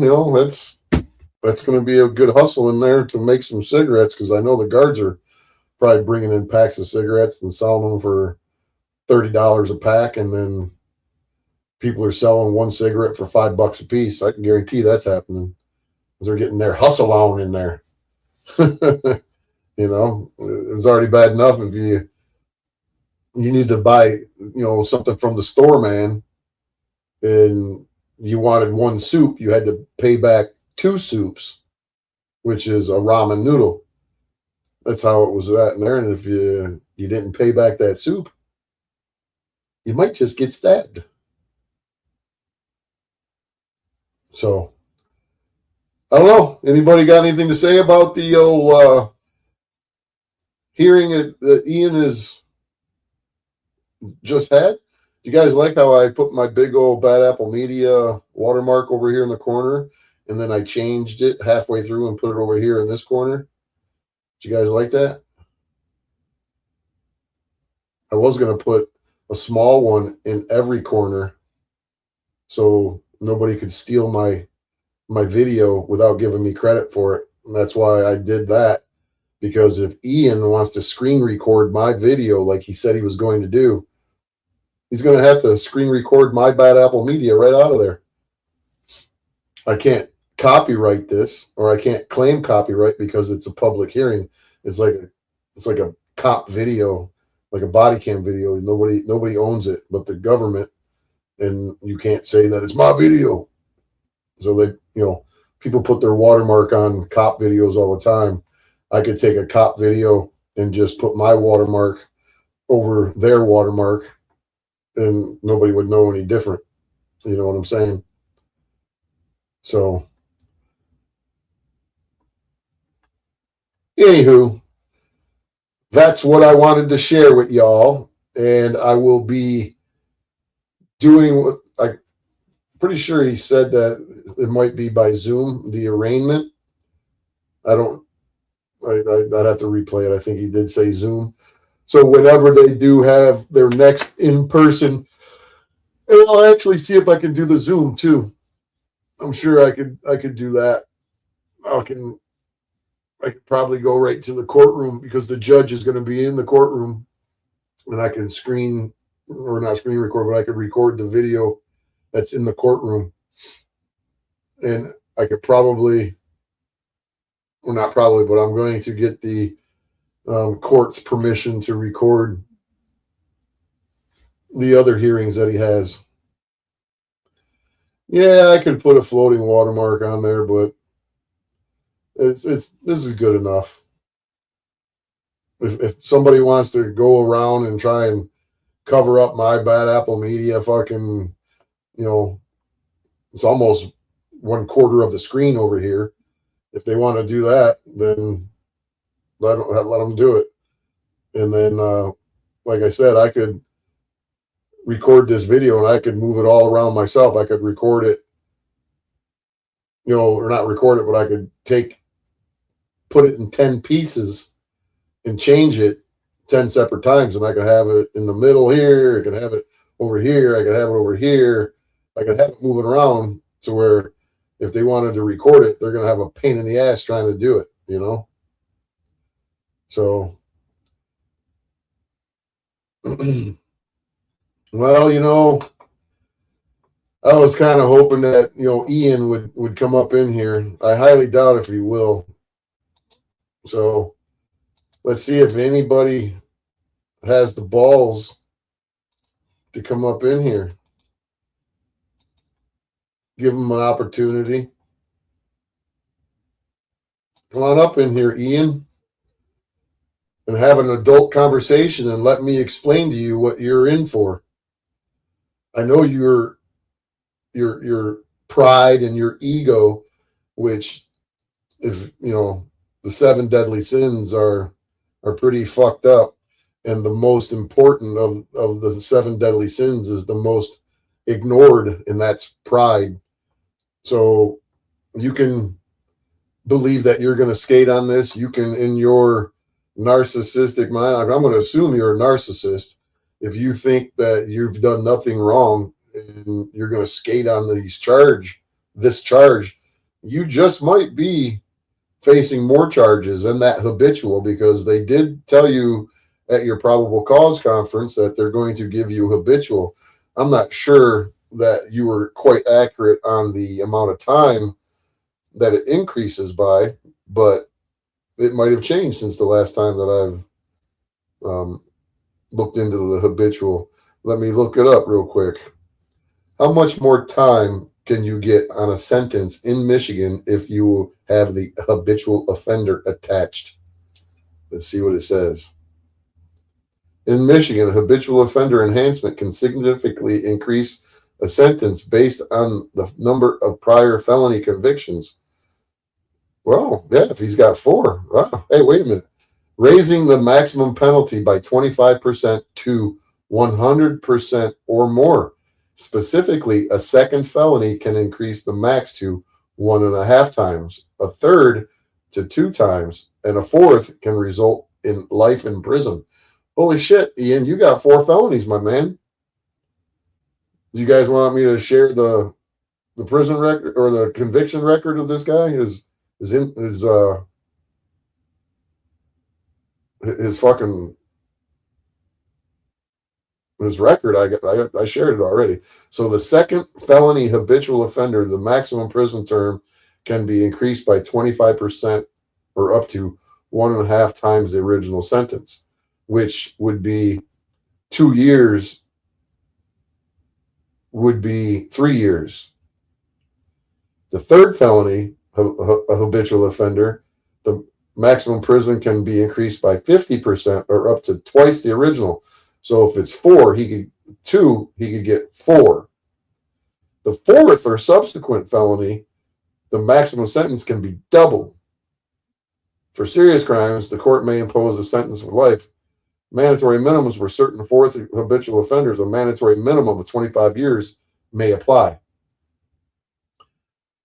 that's going to be a good hustle in there to make some cigarettes, because I know the guards are probably bringing in packs of cigarettes and selling them for $30 a pack, and then people are selling one cigarette for $5 a piece. I can guarantee that's happening, because they're getting their hustle on in there. It was already bad enough if you need to buy, something from the store, man, and you wanted one soup, you had to pay back 2 soups, which is a ramen noodle. That's how it was at in there. And if you didn't pay back that soup, you might just get stabbed. So I don't know. Anybody got anything to say about the old hearing that Ian has just had? You guys like how I put my big old Bad Apple Media watermark over here in the corner, and then I changed it halfway through and put it over here in this corner? Did you guys like that? I was going to put a small one in every corner so nobody could steal my video without giving me credit for it. And that's why I did that, because if Ian wants to screen record my video like he said he was going to do, he's going to have to screen record my Bad Apple Media right out of there. I can't copyright this, or I can't claim copyright because it's a public hearing. It's like a cop video, like a body cam video. Nobody owns it but the government, and you can't say that it's my video. So they, people put their watermark on cop videos all the time. I could take a cop video and just put my watermark over their watermark, and nobody would know any different. You know what I'm saying? So, anywho, that's what I wanted to share with y'all. And I will be doing what I'm pretty sure he said that it might be by Zoom, the arraignment. I'd have to replay it. I think he did say Zoom. So whenever they do have their next in-person, and I'll actually see if I can do the Zoom too. I'm sure I could do that. I could probably go right to the courtroom, because the judge is going to be in the courtroom, and I can not screen record, but I could record the video that's in the courtroom. And I could probably, or not probably, but I'm going to get the court's permission to record the other hearings that he has. Yeah, I could put a floating watermark on there, but this is good enough. If somebody wants to go around and try and cover up my Bad Apple Media fucking, it's almost 1/4 of the screen over here. If they want to do that, then let them do it. And then, like I said, I could record this video and I could move it all around myself. I could record it, or not record it, but I could put it in 10 pieces and change it 10 separate times. And I could have it in the middle here. I could have it over here. I could have it over here. I could have it moving around to where if they wanted to record it, they're going to have a pain in the ass trying to do it, you know? So, well, you know, I was kind of hoping that, you know, Ian would come up in here. I highly doubt if he will. So let's see if anybody has the balls to come up in here. Give him an opportunity. Come on up in here, Ian, and have an adult conversation and let me explain to you what you're in for. I know your pride and your ego, which, if you know, the 7 deadly sins are pretty fucked up, and the most important of the 7 deadly sins is the most ignored, and that's pride. So you can believe that you're going to skate on this. You can, in your narcissistic mind, I'm going to assume you're a narcissist. If you think that you've done nothing wrong and you're going to skate on this charge, you just might be facing more charges and that habitual, because they did tell you at your probable cause conference that they're going to give you habitual. I'm not sure that you were quite accurate on the amount of time that it increases by, but it might have changed since the last time that I've looked into the habitual. Let me look it up real quick. How much more time can you get on a sentence in Michigan if you have the habitual offender attached? Let's see what it says. In Michigan, a habitual offender enhancement can significantly increase a sentence based on the number of prior felony convictions. Well, yeah, if he's got 4. Wow. Hey, wait a minute. Raising the maximum penalty by 25% to 100% or more. Specifically, a second felony can increase the max to 1.5 times, a third to 2 times, and a fourth can result in life in prison. Holy shit, Ian, you got 4 felonies, my man. Do you guys want me to share the prison record or the conviction record of this guy? His record, I shared it already. So the second felony habitual offender, the maximum prison term can be increased by 25% or up to 1.5 times the original sentence, which would be 2 years, would be 3 years. The third felony, a habitual offender, the maximum prison can be increased by 50% or up to twice the original. So if it's 4, he could get 4. The fourth or subsequent felony, the maximum sentence can be doubled. For serious crimes, the court may impose a sentence of life. Mandatory minimums for certain fourth habitual offenders, a mandatory minimum of 25 years may apply.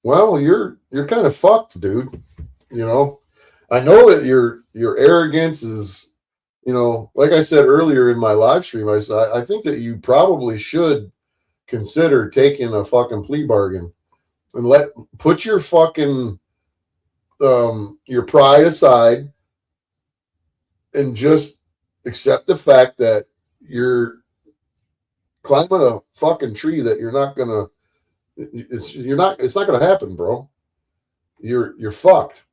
Well, you're kind of fucked, dude. You know, I know that your arrogance is, you know, like I said earlier in my live stream, I think that you probably should consider taking a fucking plea bargain and put your fucking your pride aside and just accept the fact that you're climbing a fucking tree that you're not gonna. It's not gonna happen, bro. You're fucked.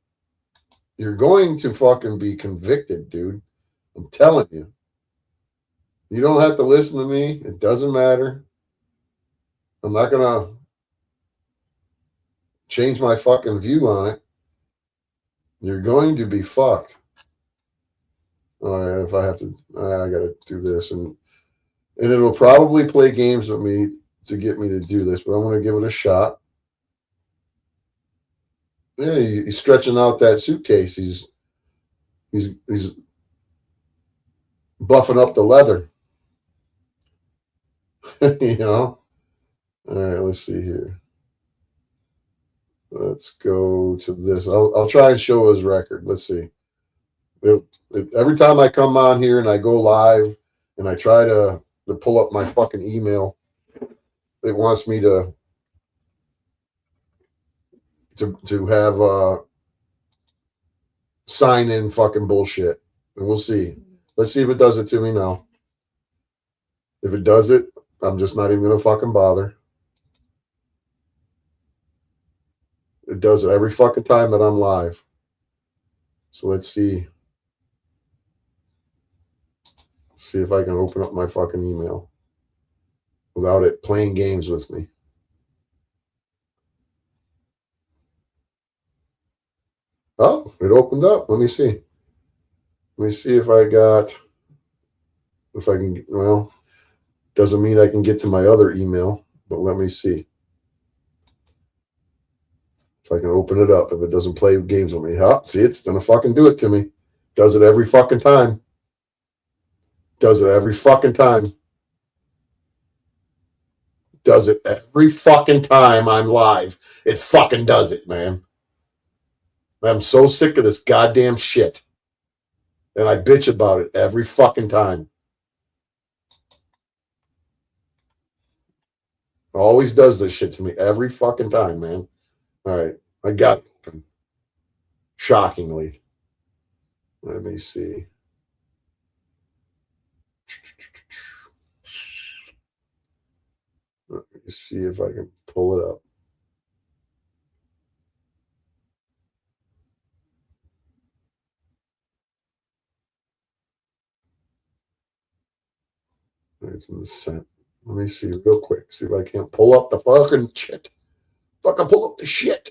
You're going to fucking be convicted, dude. I'm telling you. You don't have to listen to me. It doesn't matter. I'm not gonna change my fucking view on it. You're going to be fucked. All right, if I have to, I gotta do this, and it'll probably play games with me to get me to do this, but I'm gonna give it a shot. Yeah, he's stretching out that suitcase. He's buffing up the leather. You know. All right, let's see here. Let's go to this. I'll try and show his record. Let's see. Every time I come on here and I go live and I try to pull up my fucking email, it wants me to to have sign in fucking bullshit. And we'll see. Let's see if it does it to me now. If it does it, I'm just not even gonna fucking bother. It does it every fucking time that I'm live. So let's see. See if I can open up my fucking email without it playing games with me. Oh, it opened up. Let me see. Let me see if I can, well, doesn't mean I can get to my other email, but let me see. If I can open it up, if it doesn't play games with me. Oh, see, it's gonna fucking do it to me. Does it every fucking time. Does it every fucking time. Does it every fucking time I'm live. It fucking does it, man. I'm so sick of this goddamn shit. And I bitch about it every fucking time. Always does this shit to me every fucking time, man. All right. I got it open. Shockingly. Let me see. Let me see if I can pull it up. It's in the sent. Let me see real quick. See if I can't pull up the fucking shit. Fucking pull up the shit.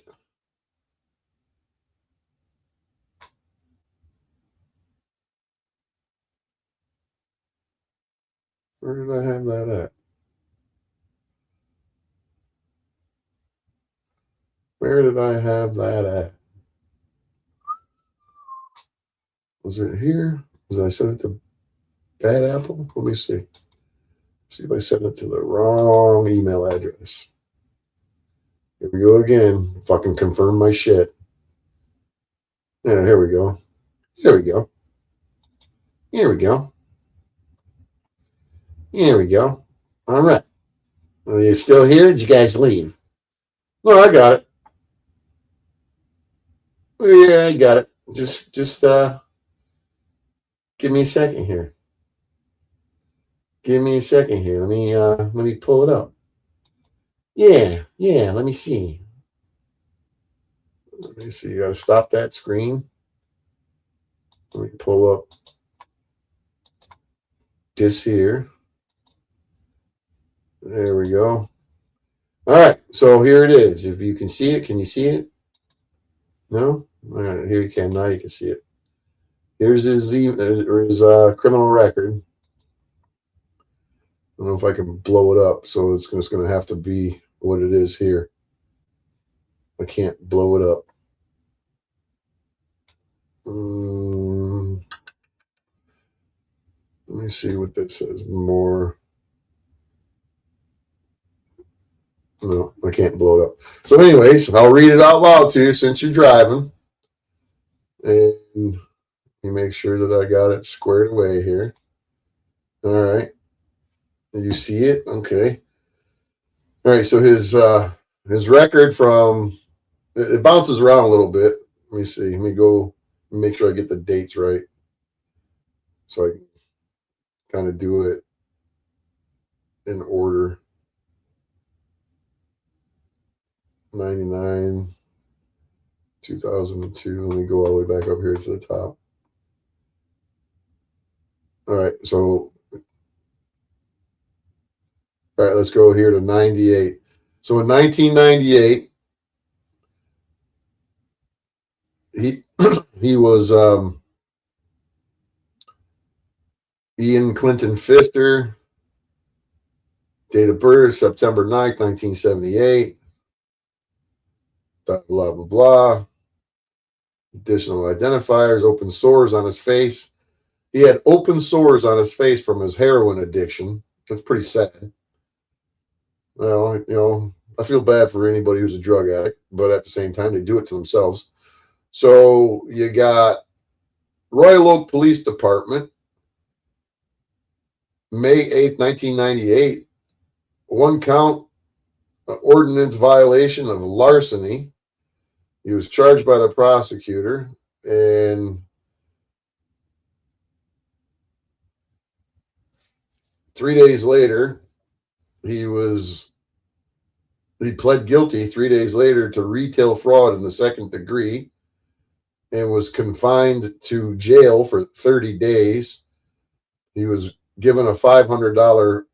Where did I have that at? Where did I have that at? Was it here? Was I send it to Bad Apple? Let me see. See if I sent it to the wrong email address. Here we go again. Fucking confirm my shit. Yeah, here we go. There we go. Here we go. Here we go. All right. Are you still here? Did you guys leave? No, I got it. Yeah, I got it. Just give me a second here. Give me a second here. Let me pull it up. Yeah, let me see. Let me see. You gotta stop that screen. Let me pull up this here. There we go. All right, so here it is. If you can see it, can you see it? No? All right, here you can. Now you can see it. Here's his criminal record. I don't know if I can blow it up, so it's just going to have to be what it is here. I can't blow it up. Let me see what this says. More. No, I can't blow it up. So anyways, I'll read it out loud to you since you're driving. And you make sure that I got it squared away here. All right. You see it? Okay. All right. So his record from it bounces around a little bit. Let me see. Let me go make sure I get the dates right. So I can kind of do it in order. 99, 2002. Let me go all the way back up here to the top. All right. So, all right, let's go here to 98. So in 1998, he was Ian Clinton Pfister. Date of birth, September 9th, 1978. Blah, blah, blah, blah. Additional identifiers, open sores on his face. He had open sores on his face from his heroin addiction. That's pretty sad. Well, you know, I feel bad for anybody who's a drug addict, but at the same time, they do it to themselves. So you got Royal Oak Police Department, May 8th, 1998. One count ordinance violation of larceny. He was charged by the prosecutor, and 3 days later, he pled guilty 3 days later to retail fraud in the second degree and was confined to jail for 30 days. He was given a $500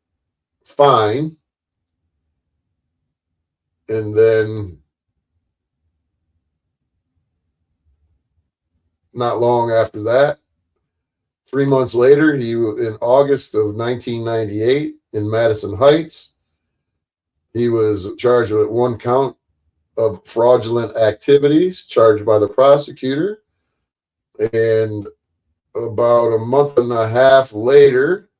fine. And then not long after that, 3 months later, in August of 1998 in Madison Heights, he was charged with 1 count of fraudulent activities, charged by the prosecutor. And about a month and a half later,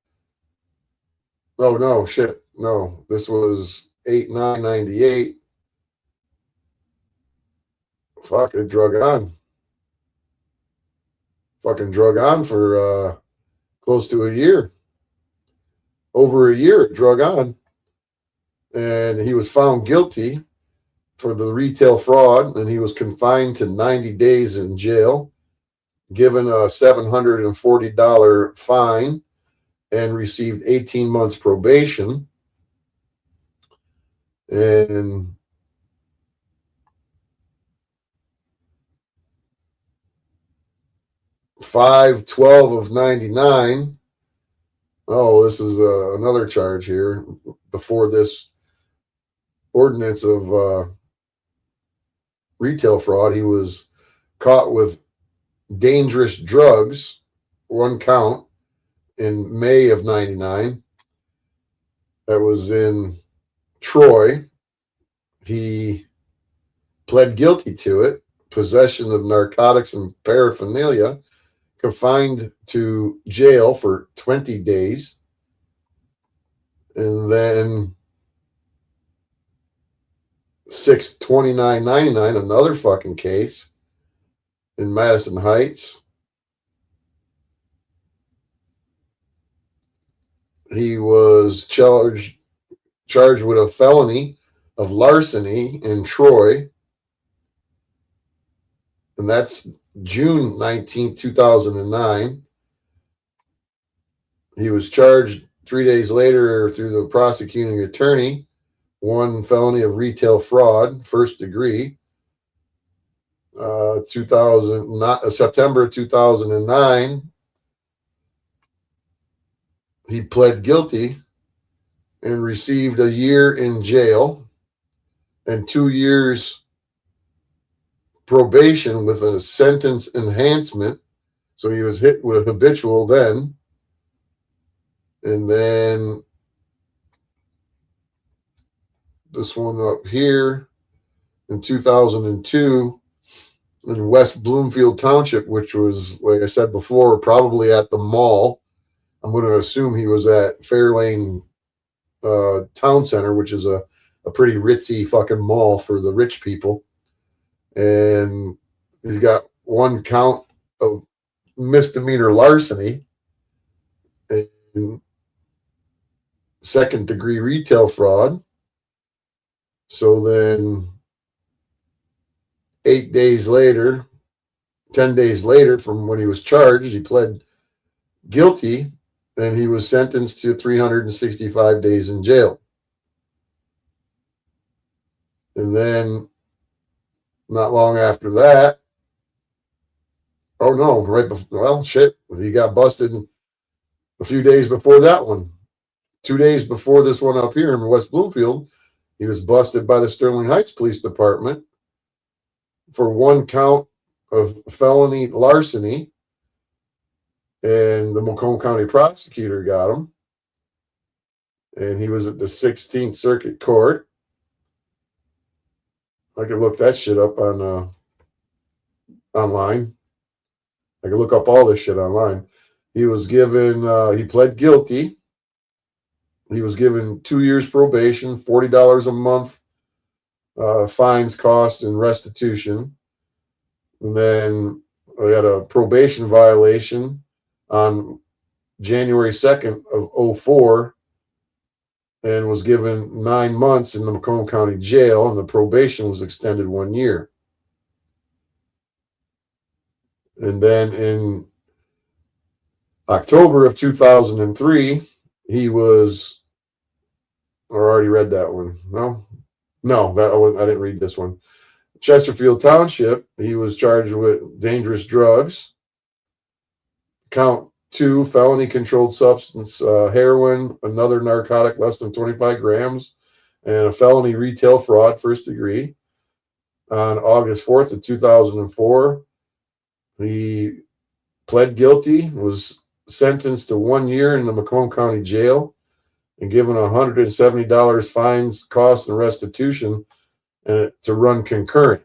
oh no, shit, no, this was 8/9/98. Fuck, it drug on. Fucking drug on for close to a year. Over a year, it drug on. And he was found guilty for the retail fraud, and he was confined to 90 days in jail, given a $740 fine, and received 18 months probation. And (5/12 of 99). Oh, this is another charge here. Before this ordinance of retail fraud, he was caught with dangerous drugs, 1 count, in May of 99. That was in Troy. He pled guilty to it, possession of narcotics and paraphernalia, confined to jail for 20 days. And then 6/29/99, another fucking case in Madison Heights. He was charged with a felony of larceny in Troy. And that's June 19, 2009. He was charged 3 days later through the prosecuting attorney, 1 felony of retail fraud, first degree. September 2009, he pled guilty and received a year in jail and 2 years probation with a sentence enhancement. So he was hit with a habitual then. And then this one up here in 2002 in West Bloomfield Township, which was, like I said before, probably at the mall. I'm going to assume he was at Fairlane Town Center, which is a pretty ritzy fucking mall for the rich people. And he's got 1 count of misdemeanor larceny and second degree retail fraud. So then 10 days later from when he was charged, he pled guilty and he was sentenced to 365 days in jail. And then not long after that, oh no, right before, well, shit, he got busted a few days before that one. 2 days before this one up here in West Bloomfield, he was busted by the Sterling Heights Police Department for 1 count of felony larceny. And the Macomb County prosecutor got him. And he was at the 16th Circuit Court. I could look that shit up on online. I could look up all this shit online. He was given, he pled guilty. He was given 2 years probation, $40 a month, fines, costs, and restitution. And then we had a probation violation on January 2nd of 2004 and was given 9 months in the Macomb County Jail, and the probation was extended 1 year. And then in October of 2003, he was, or already read that one. No, I didn't read this one. Chesterfield Township, he was charged with dangerous drugs. Count 2, felony controlled substance, heroin, another narcotic less than 25 grams, and a felony retail fraud, first degree. On August 4th of 2004, he pled guilty, was sentenced to 1 year in the Macomb County Jail, and given $170 fines, cost, and restitution to run concurrent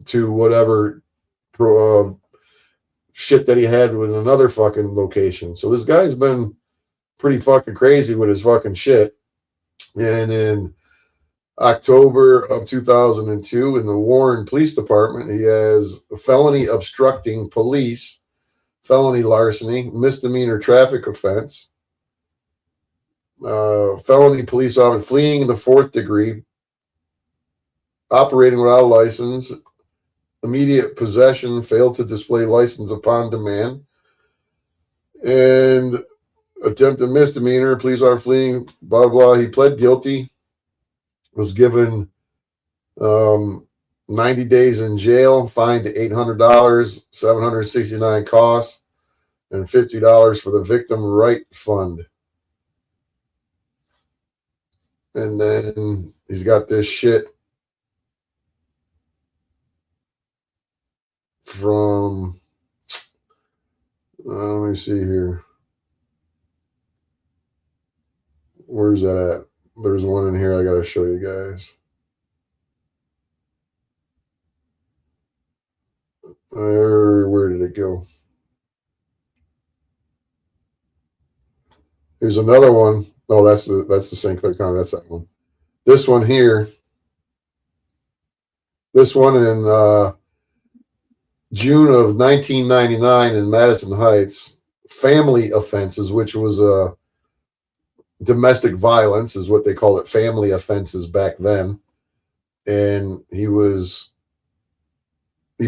to whatever shit that he had with another fucking location. So this guy's been pretty fucking crazy with his fucking shit. And in October of 2002, in the Warren Police Department, he has a felony obstructing police, felony larceny, misdemeanor traffic offense, felony police officer fleeing the 4th degree, operating without a license, immediate possession, failed to display license upon demand, and attempted misdemeanor, police officer fleeing, blah, blah. He pled guilty, was given 90 days in jail, fined to $800, $769 costs, and $50 for the Victim Right Fund. And then he's got this shit from, let me see here. Where's that at? There's one in here I got to show you guys. Where did it go? Here's another one. Oh, that's the St. Clair County. That's that one. This one here. This one in June of 1999 in Madison Heights. Family offenses, which was domestic violence, is what they call it. Family offenses back then. And he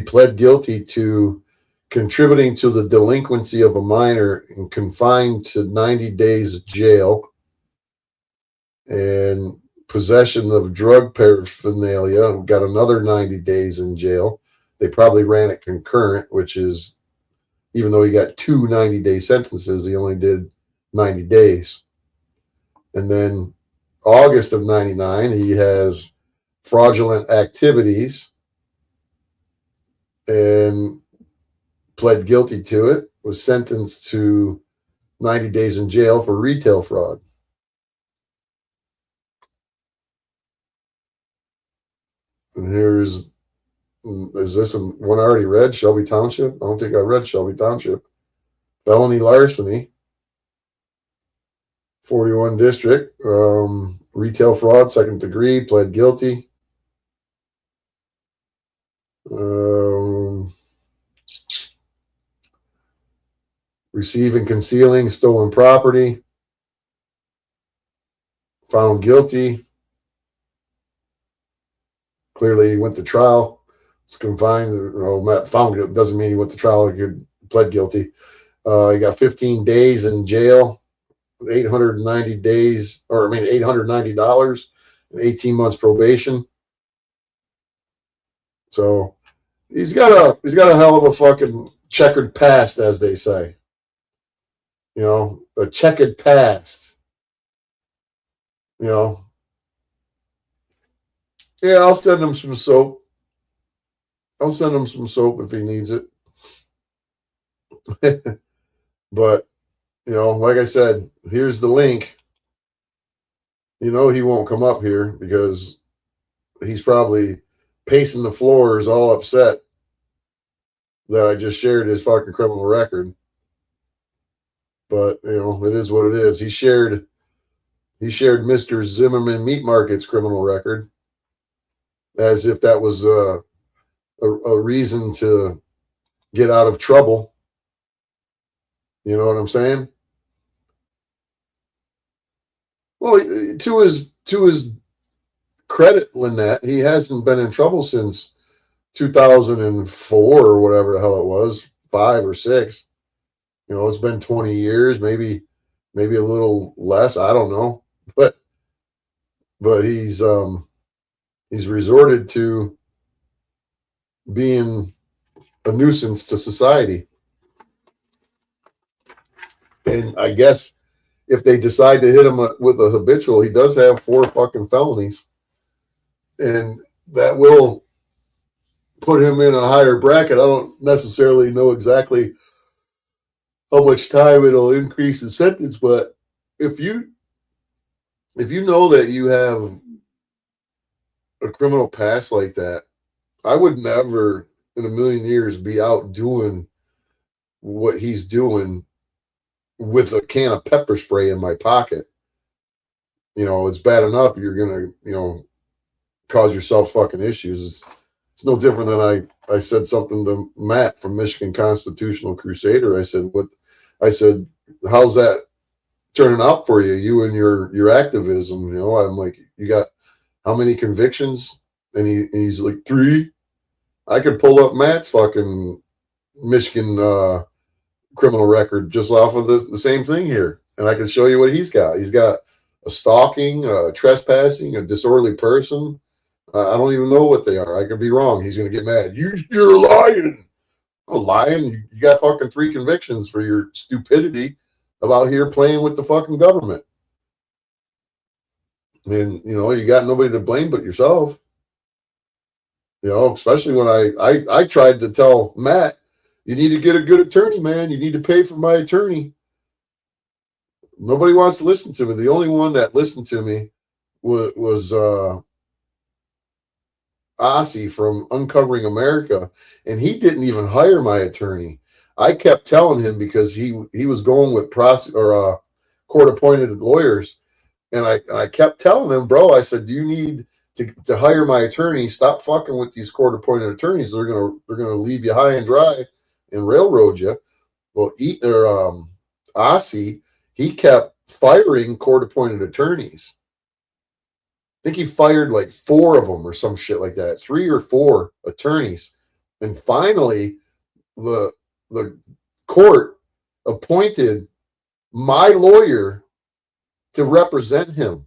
pled guilty to contributing to the delinquency of a minor and confined to 90 days jail, and possession of drug paraphernalia, got another 90 days in jail. They probably ran it concurrent, which is, even though he got 2 90-day sentences, he only did 90 days. And then August of 99, he has fraudulent activities and pled guilty to it, was sentenced to 90 days in jail for retail fraud. And is this one I already read? Shelby Township? I don't think I read Shelby Township. Felony larceny, 41 district, retail fraud, 2nd degree, pled guilty. Receiving, concealing stolen property, found guilty. Clearly, he went to trial. It's confined. Found guilty doesn't mean he went to trial. He pled guilty. He got 15 days in jail, $890, and 18 months probation. So he's got a hell of a fucking checkered past, as they say. You know, a checkered past. You know. Yeah, I'll send him some soap. I'll send him some soap if he needs it. But, you know, like I said, here's the link. You know he won't come up here because he's probably pacing the floors, all upset that I just shared his fucking criminal record. But, you know, it is what it is. He shared Mr. Zimmerman Meat Market's criminal record as if that was a reason to get out of trouble. You know what I'm saying? Well, to his credit, Lynette, he hasn't been in trouble since 2004 or whatever the hell it was, 5 or 6. You know, it's been 20 years, maybe a little less. I don't know, but he's resorted to being a nuisance to society. And I guess if they decide to hit him with a habitual, he does have 4 fucking felonies, and that will put him in a higher bracket. I don't necessarily know exactly how much time it'll increase in sentence, but if you know that you have a criminal past like that, I would never in a million years be out doing what he's doing with a can of pepper spray in my pocket. You know, it's bad enough you're gonna, cause yourself fucking issues. It's no different than I said something to Matt from Michigan Constitutional Crusader. I said, how's that turning out for you? You and your activism, I'm like, you got how many convictions? And he's like 3. I could pull up Matt's fucking Michigan criminal record just off of the same thing here, and I can show you what he's got. He's got a stalking, trespassing, a disorderly person. I don't even know what they are. I could be wrong. He's gonna get mad. You're lying. I'm lying. You got fucking 3 convictions for your stupidity about here playing with the fucking government. And you got nobody to blame but yourself. Especially when I tried to tell Matt, you need to get a good attorney, man. You need to pay for my attorney. Nobody wants to listen to me. The only one that listened to me was Ossie from Uncovering America, and he didn't even hire my attorney. I kept telling him because he was going with court-appointed lawyers, and I kept telling him, bro, I said, you need to hire my attorney. Stop fucking with these court-appointed attorneys. They're gonna leave you high and dry and railroad you. Well, Ossie, he kept firing court-appointed attorneys. I think he fired like 4 of them or some shit like that, 3 or 4 attorneys. And finally, the court appointed my lawyer to represent him.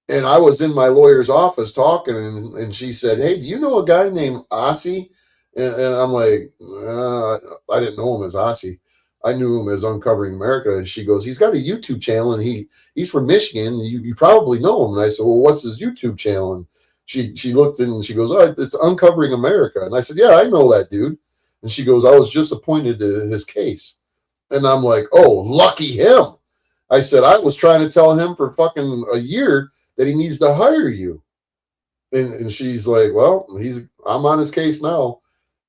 And I was in my lawyer's office talking, and she said, hey, do you know a guy named Ossie? And I'm like, I didn't know him as Ossie. I knew him as Uncovering America. And she goes, he's got a YouTube channel, and he's from Michigan. You probably know him. And I said, well, what's his YouTube channel? And she looked and she goes, oh, it's Uncovering America. And I said, yeah, I know that dude. And she goes, I was just appointed to his case. And I'm like, oh, lucky him. I said, I was trying to tell him for fucking a year that he needs to hire you. And she's like, well, I'm on his case now.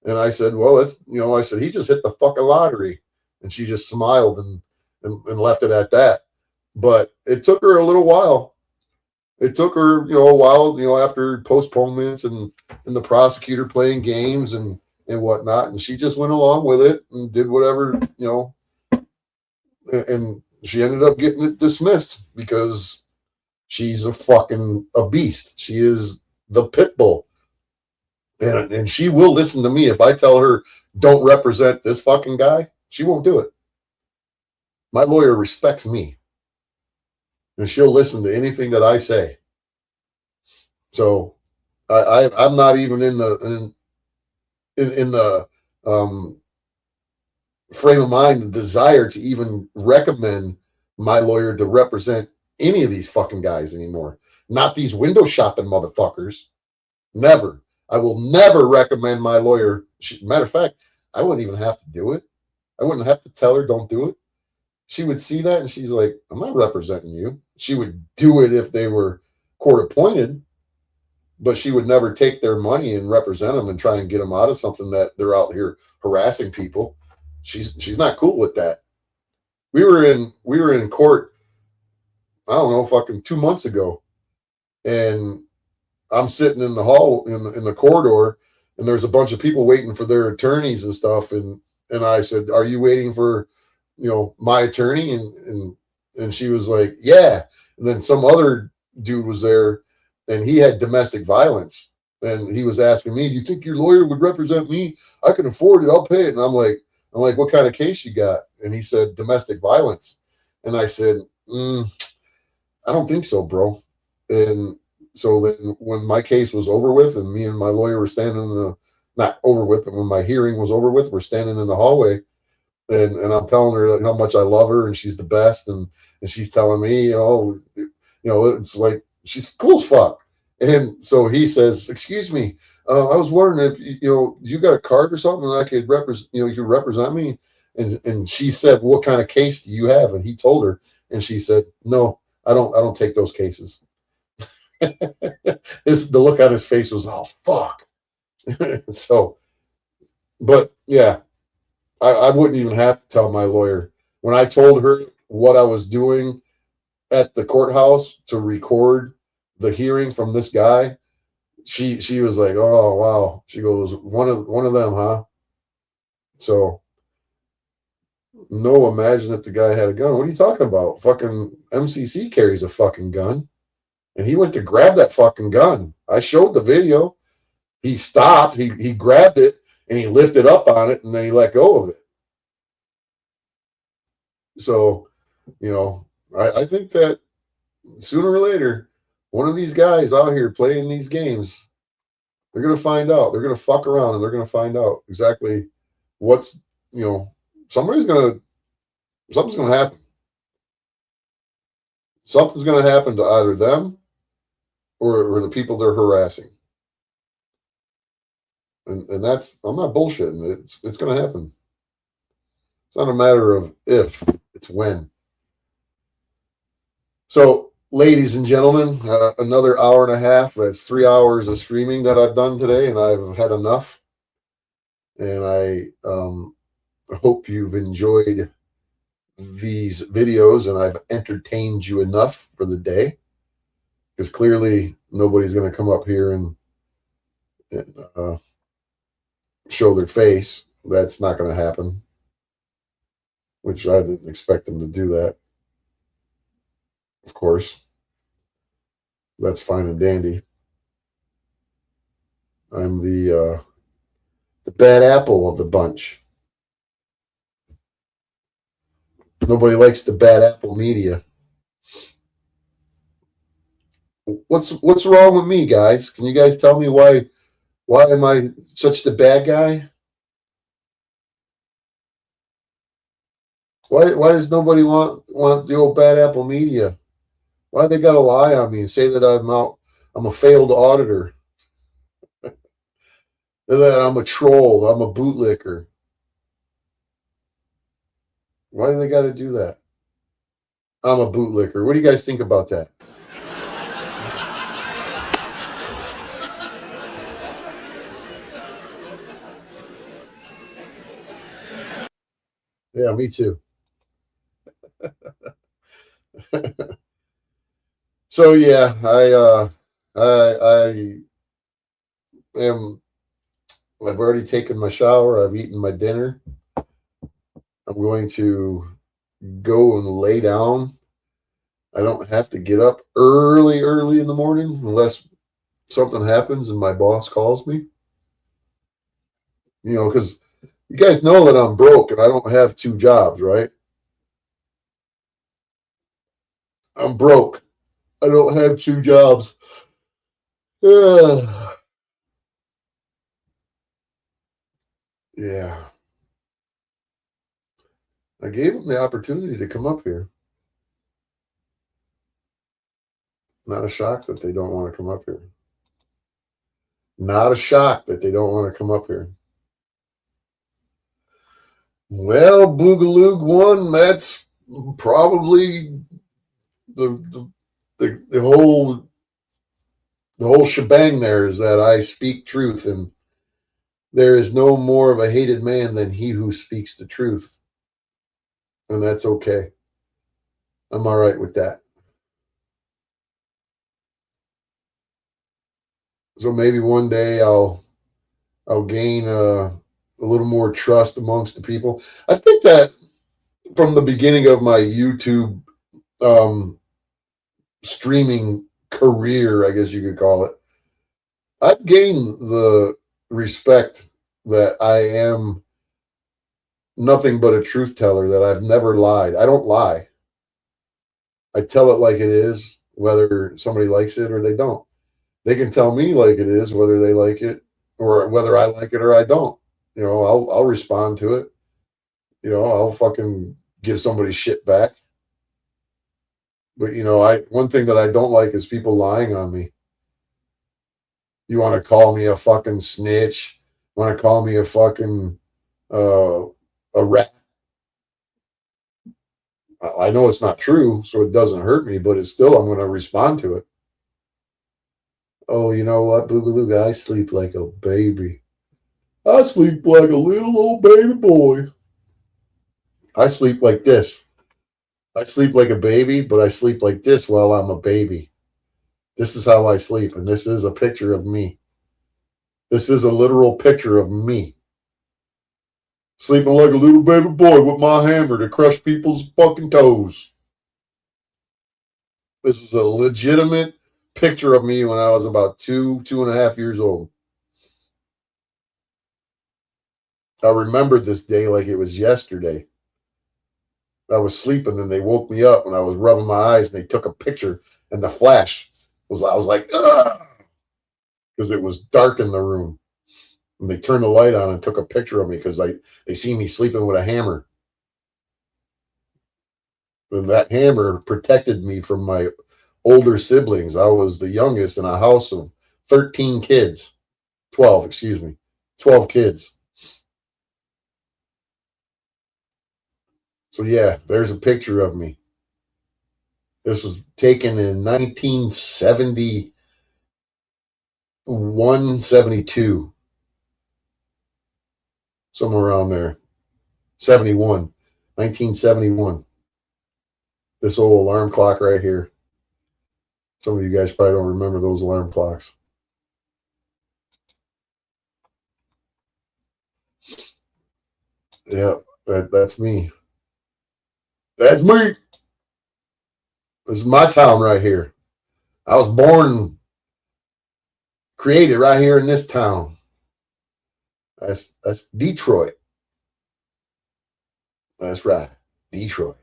And I said, well, I said, he just hit the fucking lottery. And she just smiled and left it at that. But it took her a little while. It took her, a while, after postponements and the prosecutor playing games and whatnot. And she just went along with it and did whatever, and she ended up getting it dismissed because she's a beast. She is the pit bull. And she will listen to me. If I tell her, don't represent this fucking guy, she won't do it. My lawyer respects me. And she'll listen to anything that I say. So I'm not even in the frame of mind, the desire to even recommend my lawyer to represent any of these fucking guys anymore. Not these window shopping motherfuckers. Never. I will never recommend my lawyer. Matter of fact, I wouldn't even have to do it. I wouldn't have to tell her don't do it. She would see that and she's like, I'm not representing you. She would do it if they were court appointed, but she would never take their money and represent them and try and get them out of something that they're out here harassing people. She's not cool with that. We were in court, I don't know, fucking 2 months ago, and I'm sitting in the hall in the corridor, and there's a bunch of people waiting for their attorneys and stuff. And I said, are you waiting for, my attorney? And she was like, yeah. And then some other dude was there, and he had domestic violence. and he was asking me, "Do you think your lawyer would represent me? I can afford it. I'll pay it." And I'm like, "What kind of case you got?" And he said, "Domestic violence." And I said, "I don't think so, bro." And so then when my case was over with, and me and my lawyer were standing in the not over with, but when my hearing was over with, we're standing in the hallway, and I'm telling her like how much I love her and she's the best, and she's telling me, it's like she's cool as fuck. And so he says, "Excuse me, I was wondering if you got a card or something that I could represent, you could represent me." And she said, "What kind of case do you have?" And he told her, and she said, "No, I don't take those cases." The look on his face was, "Oh fuck." So, but yeah, I wouldn't even have to tell my lawyer. When I told her what I was doing at the courthouse to record the hearing from this guy, she was like, "Oh wow." She goes, one of them, huh?" So no, imagine if the guy had a gun. What are you talking about? Fucking MCC carries a fucking gun. And he went to grab that fucking gun. I showed the video. He stopped, he grabbed it, and he lifted up on it, and then he let go of it. So, I think that sooner or later, one of these guys out here playing these games, they're going to find out. They're going to fuck around, and they're going to find out exactly what's, something's going to happen. Something's going to happen to either them or the people they're harassing. And that's, I'm not bullshitting. It's going to happen. It's not a matter of if, it's when. So, ladies and gentlemen, another hour and a half. That's 3 hours of streaming that I've done today, and I've had enough. And I hope you've enjoyed these videos, and I've entertained you enough for the day. Because clearly, nobody's going to come up here and show their face. That's not going to happen. Which I didn't expect them to do that. Of course. That's fine and dandy. I'm the bad apple of the bunch. Nobody likes the bad apple media. What's wrong with me, guys? Can you guys tell me why am I such the bad guy? Why does nobody want the old bad apple media? Why they gotta lie on me and say that I'm a failed auditor? And that I'm a troll, I'm a bootlicker. Why do they gotta do that? I'm a bootlicker. What do you guys think about that? Yeah, me too. So yeah, I've already taken my shower. I've eaten my dinner. I'm going to go and lay down. I don't have to get up early in the morning unless something happens and my boss calls me. Because you guys know that I'm broke and I don't have 2 jobs, right? I'm broke. I don't have 2 jobs. Yeah. I gave them the opportunity to come up here. Not a shock that they don't want to come up here. Not a shock that they don't want to come up here. Well, Boogaloog one, that's probably the whole shebang there is that I speak truth, and there is no more of a hated man than he who speaks the truth. And that's okay. I'm all right with that. So maybe one day I'll gain a little more trust amongst the people. I think that from the beginning of my YouTube streaming career, I guess you could call it, I've gained the respect that I am nothing but a truth teller, that I've never lied. I don't lie. I tell it like it is, whether somebody likes it or they don't. They can tell me like it is, whether they like it or whether I like it or I don't. You know, I'll respond to it. You know, I'll fucking give somebody shit back. But you know, one thing that I don't like is people lying on me. You want to call me a fucking snitch? Want to call me a fucking a rat? I know it's not true, so it doesn't hurt me, but it's still, I'm going to respond to it. Oh, you know what, Boogaloo? I sleep like a baby. I sleep like a little old baby boy. I sleep like this. I sleep like a baby, but I sleep like this while I'm a baby. This is how I sleep, and this is a picture of me. This is a literal picture of me. Sleeping like a little baby boy with my hammer to crush people's fucking toes. This is a legitimate picture of me when I was about 2.5 years old. I remember this day like it was yesterday. I was sleeping and they woke me up and I was rubbing my eyes and they took a picture and the flash was, I was like, ugh, because it was dark in the room. And they turned the light on and took a picture of me because they see me sleeping with a hammer. And that hammer protected me from my older siblings. I was the youngest in a house of 13 kids. 12, excuse me. 12 kids. So yeah, there's a picture of me. This was taken in 1971, 72. Somewhere around there. 1971. This old alarm clock right here. Some of you guys probably don't remember those alarm clocks. Yeah, that's me. That's me. This is my town right here. I was born, created right here in this town. That's Detroit. That's right, Detroit.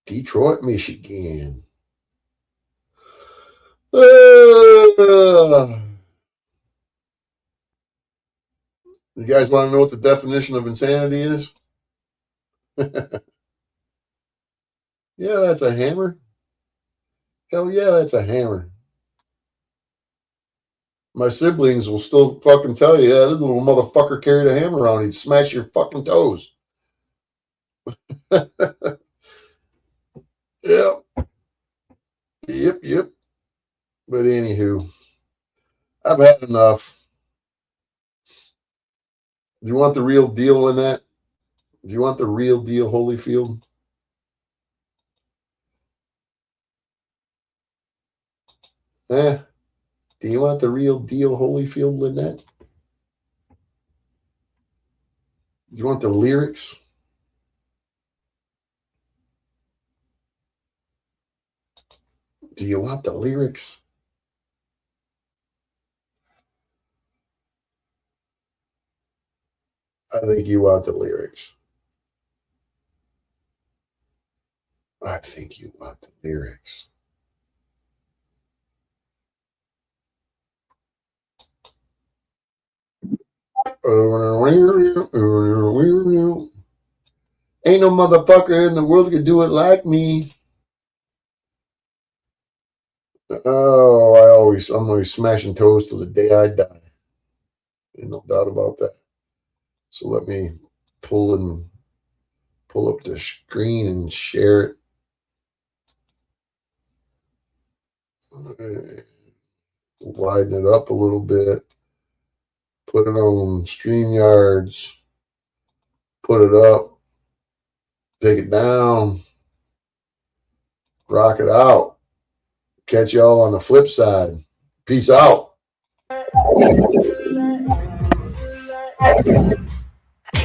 Detroit, Michigan. You guys want to know what the definition of insanity is? Yeah, that's a hammer. Hell yeah, that's a hammer. My siblings will still fucking tell you, yeah, this little motherfucker carried a hammer around. He'd smash your fucking toes. Yep. Yep. But anywho, I've had enough. Do you want the real deal in that? Do you want the real deal, Holyfield? Do you want the real deal, Holyfield, Lynette? Do you want the lyrics? Do you want the lyrics? I think you want the lyrics. I think you want the lyrics. Ain't no motherfucker in the world who can do it like me. Oh, I'm always smashing toes till the day I die. Ain't no doubt about that. So let me pull up the screen and share it. Widen it up a little bit. Put it on StreamYards. Put it up. Take it down. Rock it out. Catch y'all on the flip side. Peace out.
Ain't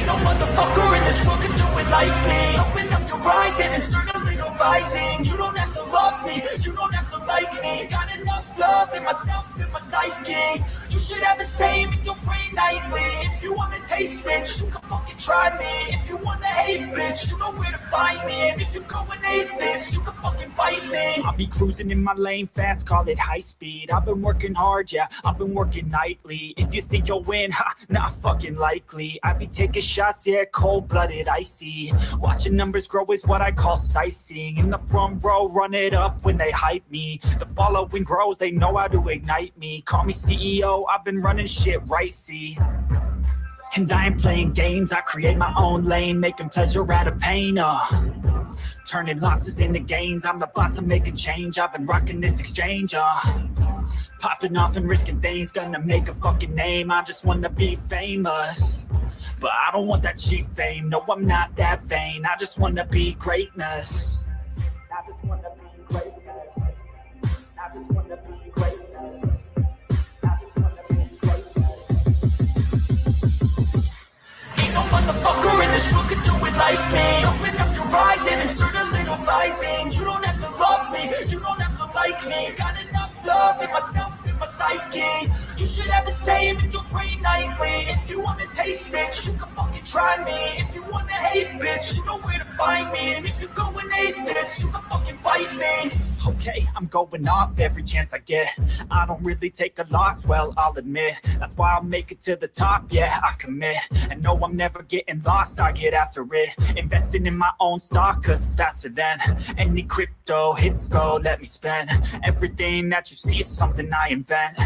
no motherfucker in this world can do it like me. Open up your eyes and insert a little rising. You don't have to love me, you don't have to like me. Got enough love in myself, in my psyche. You should have the same in your brain nightly. If you wanna taste, bitch, you can fucking try me. If you wanna hate, bitch, you know where to find me. And if you go and hate this, you can fucking bite me.
I'll be cruising in my lane fast, call it high speed. I've been working hard, yeah, I've been working nightly. If you think you'll win, ha, not fucking likely. I be taking shots, yeah, cold-blooded, icy. Watching numbers grow is what I call sightseeing. In the front row, run it up when they hype me. The following grows, they know how to ignite me. Call me CEO, I've been running shit right, see. And I ain't playing games, I create my own lane, making pleasure out of pain, turning losses into gains. I'm the boss, I'm making change. I've been rocking this exchange, popping off and risking things. Gonna make a fucking name, I just wanna be famous. But I don't want that cheap fame, no I'm not that vain. I just wanna be greatness. I just wanna be greatness. I just wanna be greatness. I just wanna be greatness.
Ain't no motherfucker in this room could do it like me. Open up your eyes and insert a little rising. You don't have to love me, you don't have to like me. Got enough love in myself, in my psyche. You should have the same in your brain nightly. If you wanna taste, bitch, you can fucking try me. If you wanna hate, bitch, you know where to find me. And if you go and hate this, you can fucking bite me.
Okay, I'm going off every chance I get. I don't really take a loss, well, I'll admit. That's why I'll make it to the top, yeah, I commit. And no, I'm never getting lost, I get after it. Investing in my own stock, cause it's faster than any crypto hits go, let me spend. Everything that you see is something I invent.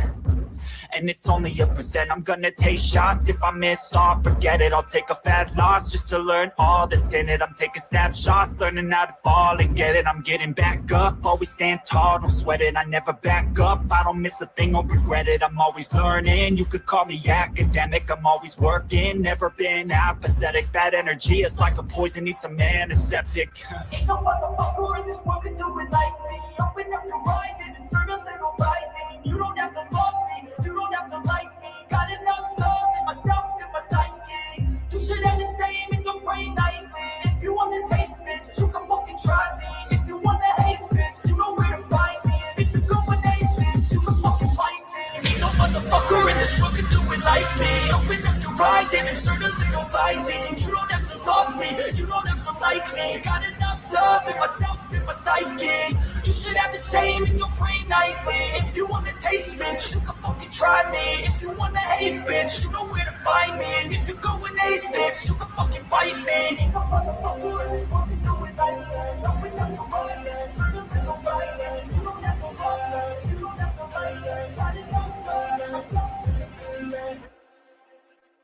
And it's only a percent. I'm gonna take shots. If I miss off, forget it. I'll take a fat loss just to learn all that's in it. I'm taking snapshots, learning how to fall and get it. I'm getting back up, always stand tall, don't sweat it. I never back up, I don't miss a thing or regret it. I'm always learning, you could call me academic. I'm always working, never been apathetic. Bad energy is like a poison, needs some antiseptic.
Ain't no motherfucker in this world can do it like me. Open up your eyes and insert a little rising. You don't have to love me, you don't have to like me. Got enough love in myself, in my psyche. You should have the same in your brain nightly. If you wanna taste, bitch, you can fucking try me. If you wanna hate, bitch, you know where to find me. And if you go and hate, bitch, you can fucking fight me. Ain't no motherfucker in this world can do it like me. Open up your eyes and insert a little rising. You don't have to love me, you don't have to like me. Got enough love in myself, in my psyche. You should have the same in your brain nightly. If you wanna taste, bitch, you can fucking try me. If you wanna hate, bitch, you know where to find me. And if you go and hate this, you can fucking bite me. Ain't no motherfucker in this world can do it like me. Open up your eyes.